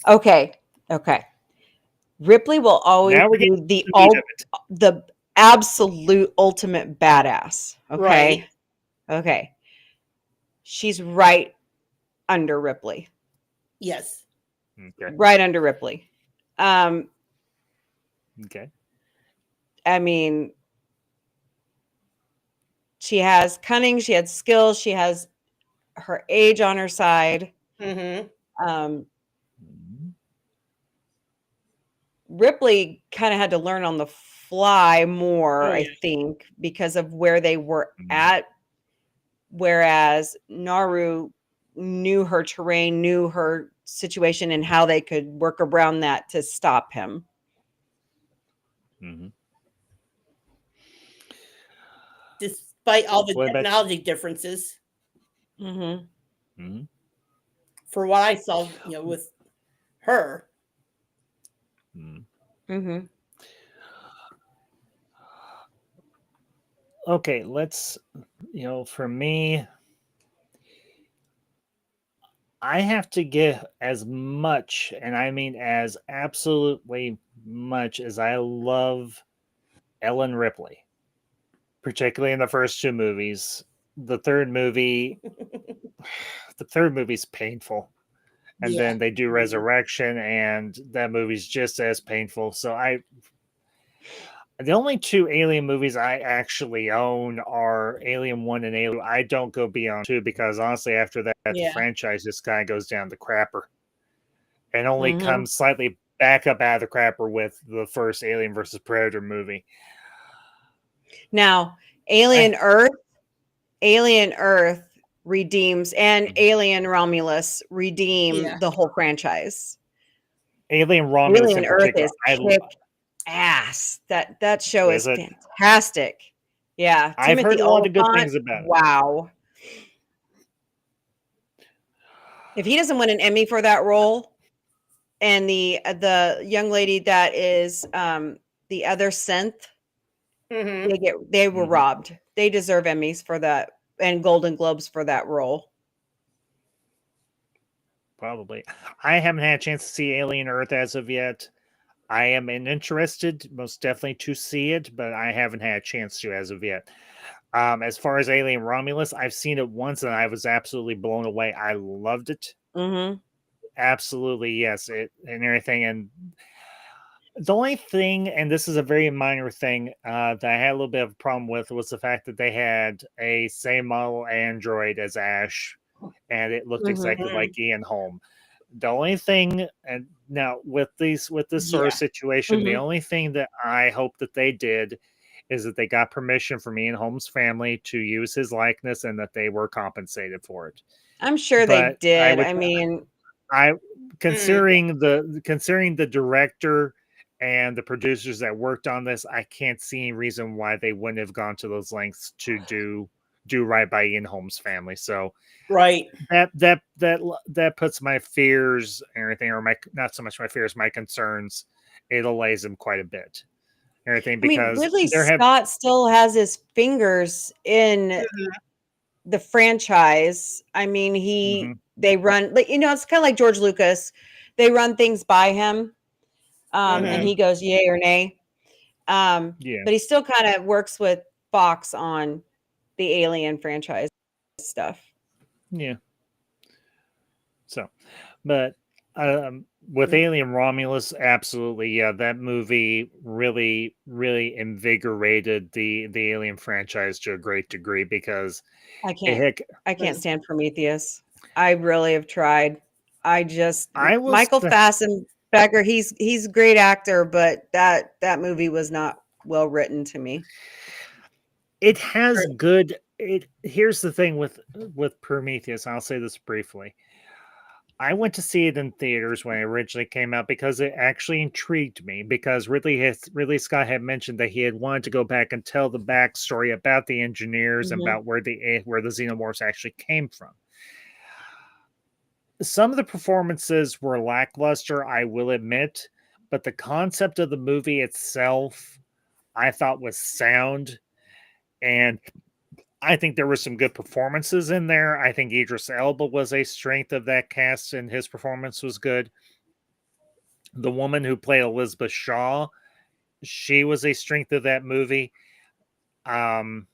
Okay. Ripley will always be the absolute ultimate badass. Okay. Right. Okay. She's right under Ripley. Yes. Okay. Right under Ripley. Okay. I mean, she has cunning, she has skill, she has her age on her side. Ripley kind of had to learn on the fly more, I think, because of where they were at. Whereas Naru knew her terrain, knew her situation, and how they could work around that to stop him. Despite all the technology differences. for what I saw, with her. Mm-hmm. Okay, let's, for me, I have to give as much, and I mean as absolutely much as I love Ellen Ripley, particularly in the first two movies. The third movie's painful. And then they do Resurrection, and that movie's just as painful. So the only two Alien movies I actually own are Alien 1 and Alien 2. I don't go beyond 2 because honestly, after that, the franchise just kind of goes down the crapper and only comes slightly back up out of the crapper with the first Alien versus Predator movie. Now, Alien Earth redeems, and Alien Romulus redeem the whole franchise. Alien Romulus Alien in Earth particular, is kick ass. That show is fantastic. Yeah, I've Timothy heard a lot of good Olyphant, things about it. Wow. If he doesn't win an Emmy for that role, and the young lady that is the other synth, they were robbed. They deserve Emmys for that and Golden Globes for that role. Probably. I haven't had a chance to see Alien Earth as of yet. I am interested, most definitely, to see it, but I haven't had a chance to as of yet. As far as Alien Romulus, I've seen it once and I was absolutely blown away. I loved it. Absolutely, yes, and everything. And the only thing, and this is a very minor thing, that I had a little bit of a problem with was the fact that they had a same model android as Ash, and it looked exactly like Ian Holm. The only thing, and now with this sort of situation, the only thing that I hope that they did is that they got permission from Ian Holm's family to use his likeness and that they were compensated for it. I'm sure they did. I mean, considering the director and the producers that worked on this, I can't see any reason why they wouldn't have gone to those lengths to do right by Ian Holm's family. So that puts my fears and everything, or not so much my fears, my concerns. It allays them quite a bit. Everything, because Ridley Scott still has his fingers in the franchise. I mean, they run, it's kind of like George Lucas. They run things by him, and he goes yay or nay. But he still kind of works with Fox on the Alien franchise stuff. Yeah. So, but with Alien Romulus, absolutely, that movie really, really invigorated the Alien franchise to a great degree, because I can't stand Prometheus. I really have tried. Michael Fassbender, he's a great actor, but that movie was not well written to me. It has good. Here's the thing with Prometheus. I'll say this briefly. I went to see it in theaters when it originally came out because it actually intrigued me, because Ridley Scott had mentioned that he had wanted to go back and tell the backstory about the engineers and about where the xenomorphs actually came from. Some of the performances were lackluster, I will admit, but the concept of the movie itself, I thought, was sound, and I think there were some good performances in there. I think Idris Elba was a strength of that cast, and his performance was good. The woman who played Elizabeth Shaw, she was a strength of that movie. And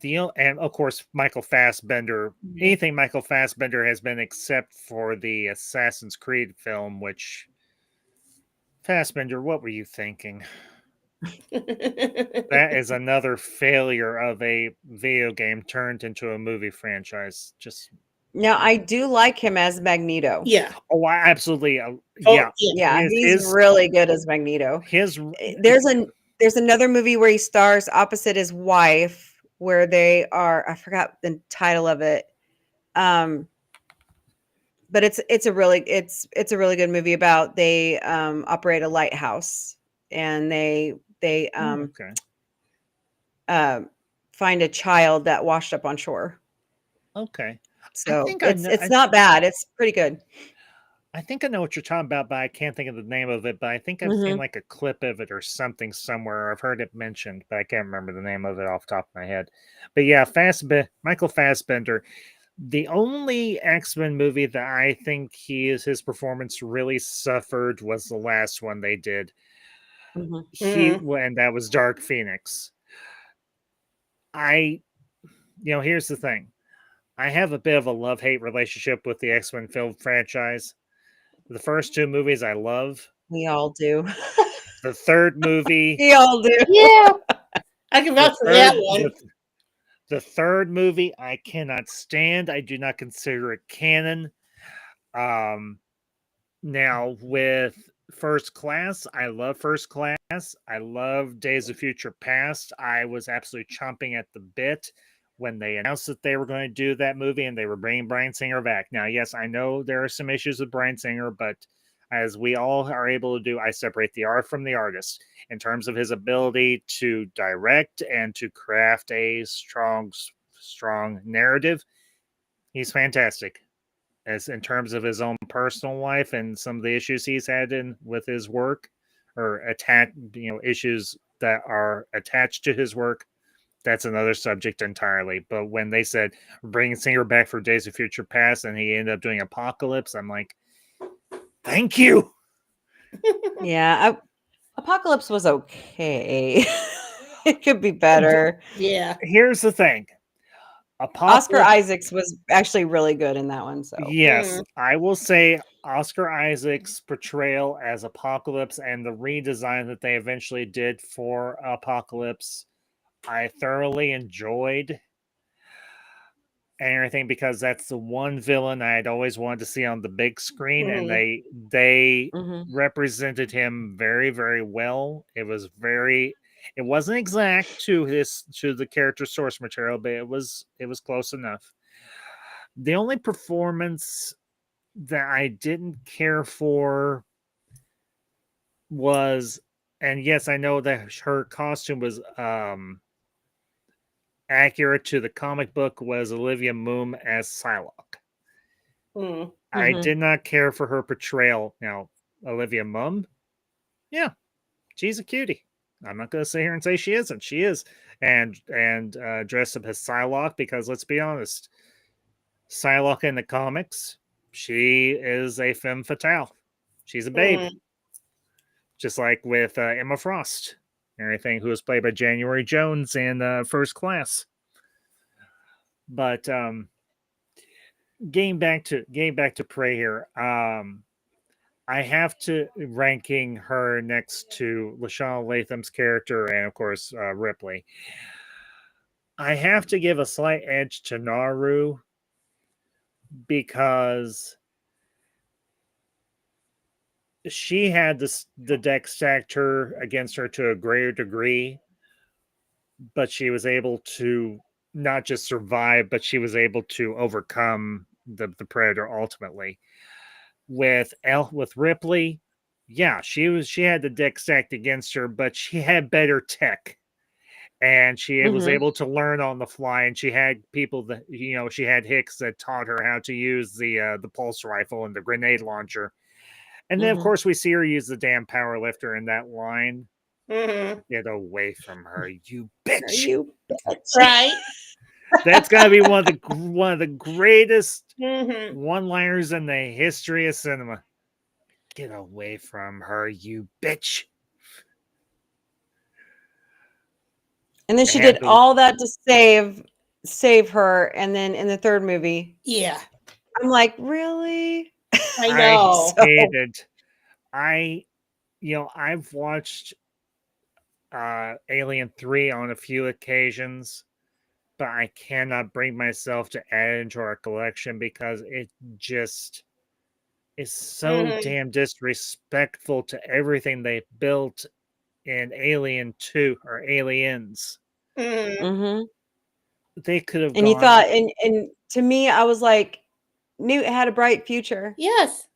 of course, Michael Fassbender. Anything Michael Fassbender has been, except for the Assassin's Creed film, which, Fassbender, what were you thinking? That is another failure of a video game turned into a movie franchise. Now, I do like him as Magneto. Yeah. Oh, I absolutely. He's really good as Magneto. There's another movie where he stars opposite his wife, where they are. I forgot the title of it. But it's a really good movie about they operate a lighthouse, and they find a child that washed up on shore. Okay. So think I know. it's not bad. It's pretty good. I think I know what you're talking about, but I can't think of the name of it. But I think I've seen like a clip of it or something somewhere. I've heard it mentioned, but I can't remember the name of it off the top of my head. But yeah, Michael Fassbender. The only X-Men movie that I think his performance really suffered was the last one they did. And that was Dark Phoenix. Here's the thing. I have a bit of a love-hate relationship with the X-Men film franchise. The first two movies I love. We all do. The third movie. We all do. Yeah. I can vouch for that one. The third movie I cannot stand. I do not consider it canon. Now with First Class, I love First Class. I love Days of Future Past. I was absolutely chomping at the bit when they announced that they were going to do that movie and they were bringing Bryan Singer back. Now, yes, I know there are some issues with Bryan Singer, but as we all are able to do, I separate the art from the artist in terms of his ability to direct and to craft a strong narrative. He's fantastic. As in terms of his own personal life and some of the issues he's had with his work or issues that are attached to his work, that's another subject entirely. But when they said bring Singer back for Days of Future Past and he ended up doing Apocalypse, I'm like, thank you. Yeah, Apocalypse was okay. It could be better. Yeah. Here's the thing. Oscar Isaacs was actually really good in that one. So yes, I will say Oscar Isaac's portrayal as Apocalypse and the redesign that they eventually did for Apocalypse, I thoroughly enjoyed and everything because that's the one villain I'd always wanted to see on the big screen, and they represented him very, very well. It wasn't exact to the character source material, but it was close enough. The only performance that I didn't care for was, and yes, I know that her costume was accurate to the comic book, was Olivia Munn as Psylocke. I did not care for her portrayal. Now, Olivia Munn, yeah, she's a cutie. I'm not going to sit here and say she isn't. She is. And dressed up as Psylocke, because let's be honest, Psylocke in the comics, she is a femme fatale. She's a babe. Just like with Emma Frost and everything, who was played by January Jones in First Class. But getting back to Prey here, I have to ranking her next to LaShawn Latham's character and, of course, Ripley. I have to give a slight edge to Naru because she had the deck stacked against her to a greater degree, but she was able to not just survive, but she was able to overcome the Predator ultimately. With Ripley, yeah, she had the deck stacked against her, but she had better tech, and she was able to learn on the fly. And she had people that she had Hicks that taught her how to use the pulse rifle and the grenade launcher. And then, of course, we see her use the damn power lifter in that line. Get away from her, you bitch! You bitch! Right. That's got to be one of the greatest one-liners in the history of cinema. Get away from her, you bitch! And then she did all that to save her, and then in the third movie, I'm like, really? I know. I've watched Alien 3 on a few occasions, but I cannot bring myself to add it into our collection because it just is so damn disrespectful to everything they built in Alien 2 or Aliens. They could have. And you thought, and to me, I was like, Newt had a bright future. Yes.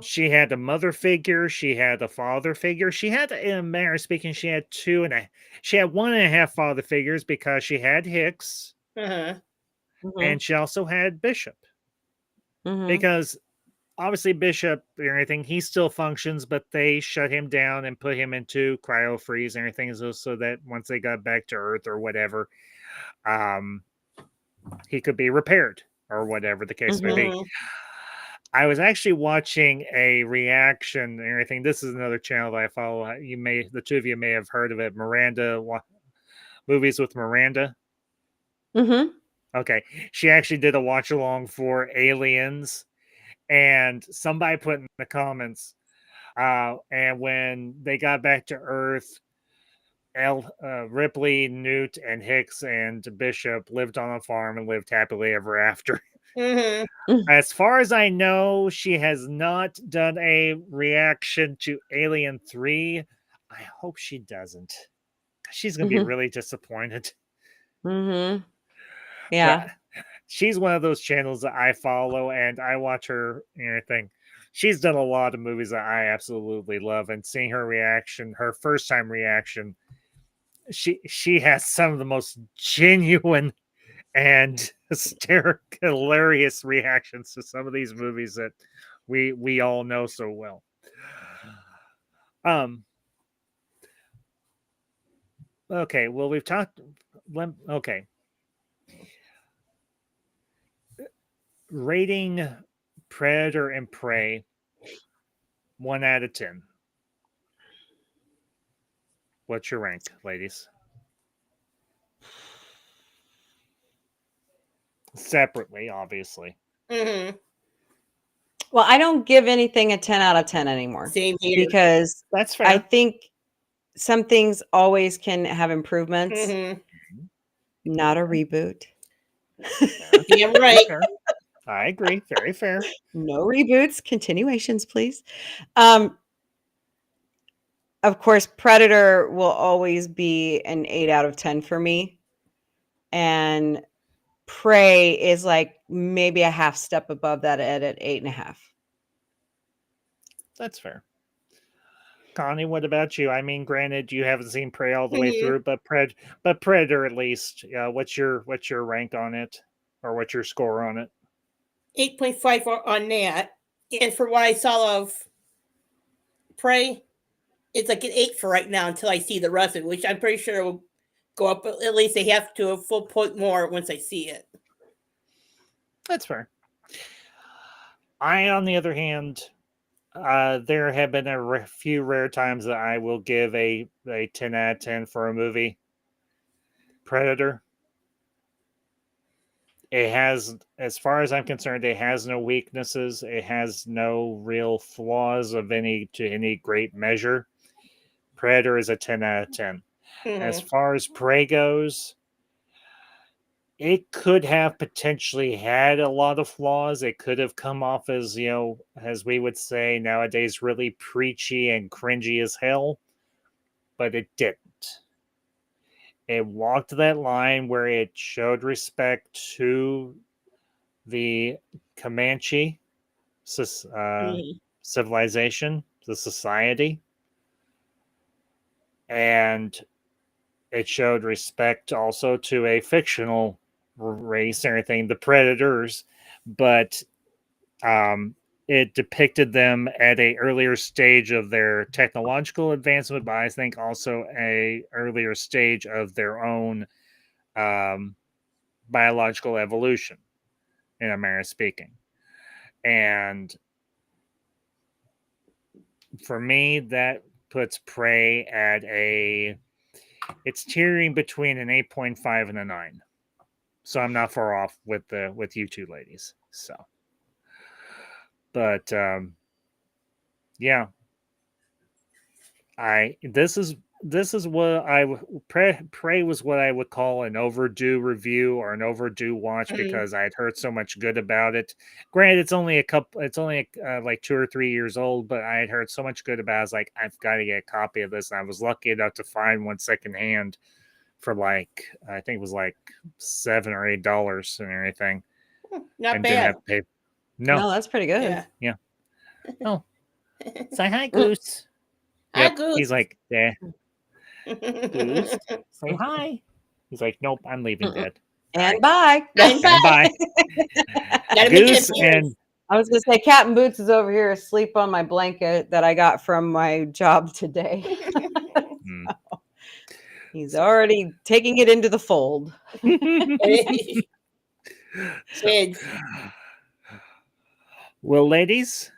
She had a mother figure. She had a father figure. She had, in a manner of speaking, she had 1.5 father figures because she had Hicks. and she also had Bishop. Mhm. Because obviously Bishop and everything, he still functions, but they shut him down and put him into cryo freeze and everything, so that once they got back to Earth or whatever, he could be repaired or whatever the case may be. Mhm. I was actually watching a reaction and everything. This is another channel that I follow. The two of you may have heard of it. Movies with Miranda. Mhm. Okay. She actually did a watch along for Aliens, and somebody put in the comments, and when they got back to Earth, Ripley, Newt, and Hicks and Bishop lived on a farm and lived happily ever after. Mhm. As far as I know, she has not done a reaction to Alien 3. I hope she doesn't. She's going to be Mhm. really disappointed. Mhm. Yeah. But she's one of those channels that I follow and I watch her and everything. She's done a lot of movies that I absolutely love, and seeing her reaction, her first time reaction, she has some of the most genuine and hysterical, hilarious reactions to some of these movies that we all know so well. Okay, well, we've talked. Okay, rating Predator and Prey 1 out of 10. What's your rank, ladies? Separately, obviously. Mhm. Well, I don't give anything a 10 out of 10 anymore Same here. because That's fair. I think some things always can have improvements, Mhm. not a reboot. Damn right. Fair. I agree. Very fair. No reboots, continuations, please. Of course, Predator will always be an 8 out of 10 for me. And Prey is like maybe a half step above that at 8.5. That's fair. Connie, what about you? I mean, granted, you haven't seen Prey all the way Mhm. through, but Predator at least. What's your rank on it, or what's your score on it? 8.5 on that. And for what I saw of Prey, it's like an 8 for right now until I see the rest of it, which I'm pretty sure will go up at least a half to a full point more once I see it. That's fair. I, on the other hand, there have been a few rare times that I will give a 10 out of 10 for a movie. Predator. It has, as far as I'm concerned, it has no weaknesses. It has no real flaws of any great measure. Predator is a 10 out of 10. As Mhm. far as Prey goes, it could have potentially had a lot of flaws. It could have come off as, as we would say nowadays, really preachy and cringy as hell, but it didn't. It walked that line where it showed respect to the Comanche Mhm. civilization, the society, and it showed respect also to a fictional race and everything, the Predators, but it depicted them at a earlier stage of their technological advancement, but I think also a earlier stage of their own biological evolution, in a manner of speaking. And for me, that puts Prey at it's teetering between an 8.5 and a 9. So I'm not far off with you two ladies. So, but yeah, this is what Prey was what I would call an overdue review or an overdue watch Mhm. because I had heard so much good about it. Granted, it's only like 2 or 3 years old, but I had heard so much good about it. I was like, I've got to get a copy of this. And I was lucky enough to find one secondhand for like, I think it was like $7 or $8 and everything. Not And didn't bad. have to pay. No. No, that's pretty good. Yeah. Oh, say hi, Goose. Hi, Yep. Goose. He's like, yeah. Goose, say hi. He's like, nope, I'm leaving, Dad. And bye. And bye. Bye. Gotta make an Goose appearance. and I was gonna say Captain Boots is over here asleep on my blanket that I got from my job today. Mm. He's already taking it into the fold. Kids. Well, ladies,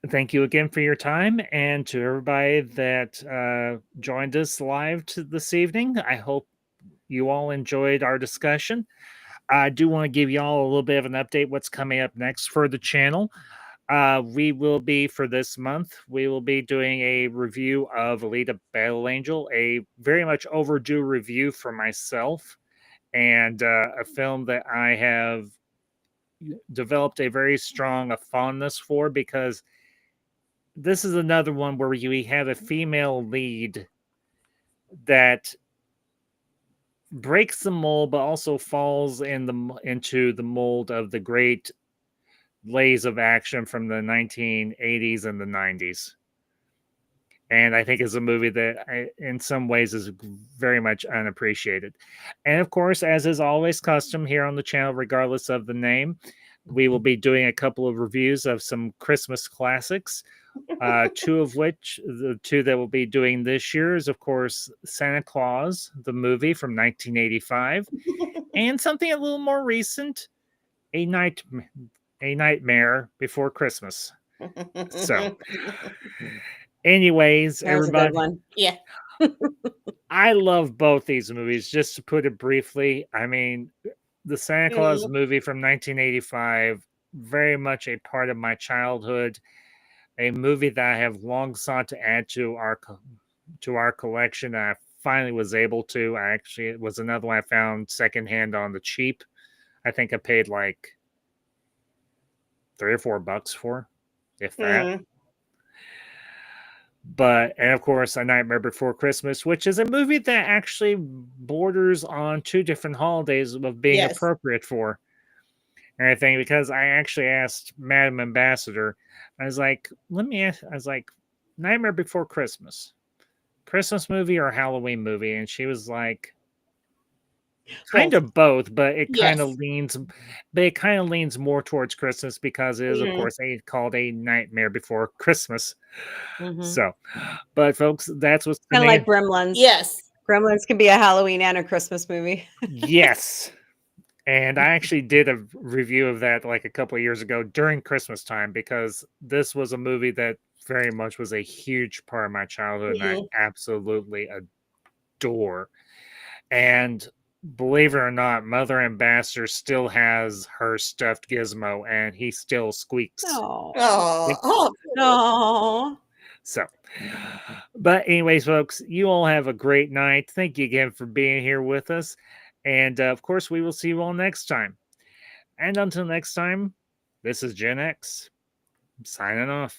thank you again for your time, and to everybody that joined us live this evening. I hope you all enjoyed our discussion. I do want to give y'all a little bit of an update what's coming up next for the channel. We will be, for this month, we will be doing a review of Alita Battle Angel, a very much overdue review for myself, and a film that I have developed a very strong fondness for, because this is another one where we have a female lead that breaks the mold, but also falls into the mold of the great lays of action from the 1980s and the 90s. And I think is a movie that in some ways is very much unappreciated. And of course, as is always custom here on the channel, regardless of the name, we will be doing a couple of reviews of some Christmas classics. Two of which, the two that we'll be doing this year, is of course Santa Claus, the movie from 1985, and something a little more recent, A Nightmare Before Christmas. So, anyways, That was a everybody, good one. Yeah. I love both these movies. Just to put it briefly, I mean, the Santa Claus movie from 1985, very much a part of my childhood. A movie that I have long sought to add to our collection. I finally was able to. It was another one I found secondhand on the cheap. I think I paid like $3 or $4 for, if that. But, and of course, A Nightmare Before Christmas, which is a movie that actually borders on two different holidays of being appropriate for. And I think, because I actually asked Madam Ambassador, I was like, Nightmare Before Christmas movie or Halloween movie? And she was like, kind of both, but it kind of leans more towards Christmas, because it is, of course, called A Nightmare Before Christmas. So, but folks, that's what's kind of like Gremlins. Yes. Gremlins can be a Halloween and a Christmas movie. Yes. And I actually did a review of that like a couple of years ago during Christmas time, because this was a movie that very much was a huge part of my childhood, and I absolutely adore. And believe it or not, Mother Ambassador still has her stuffed Gizmo, and he still squeaks. Oh. So, but anyways, folks, you all have a great night. Thank you again for being here with us. And of course, we will see you all next time. And until next time, this is Gen X signing off.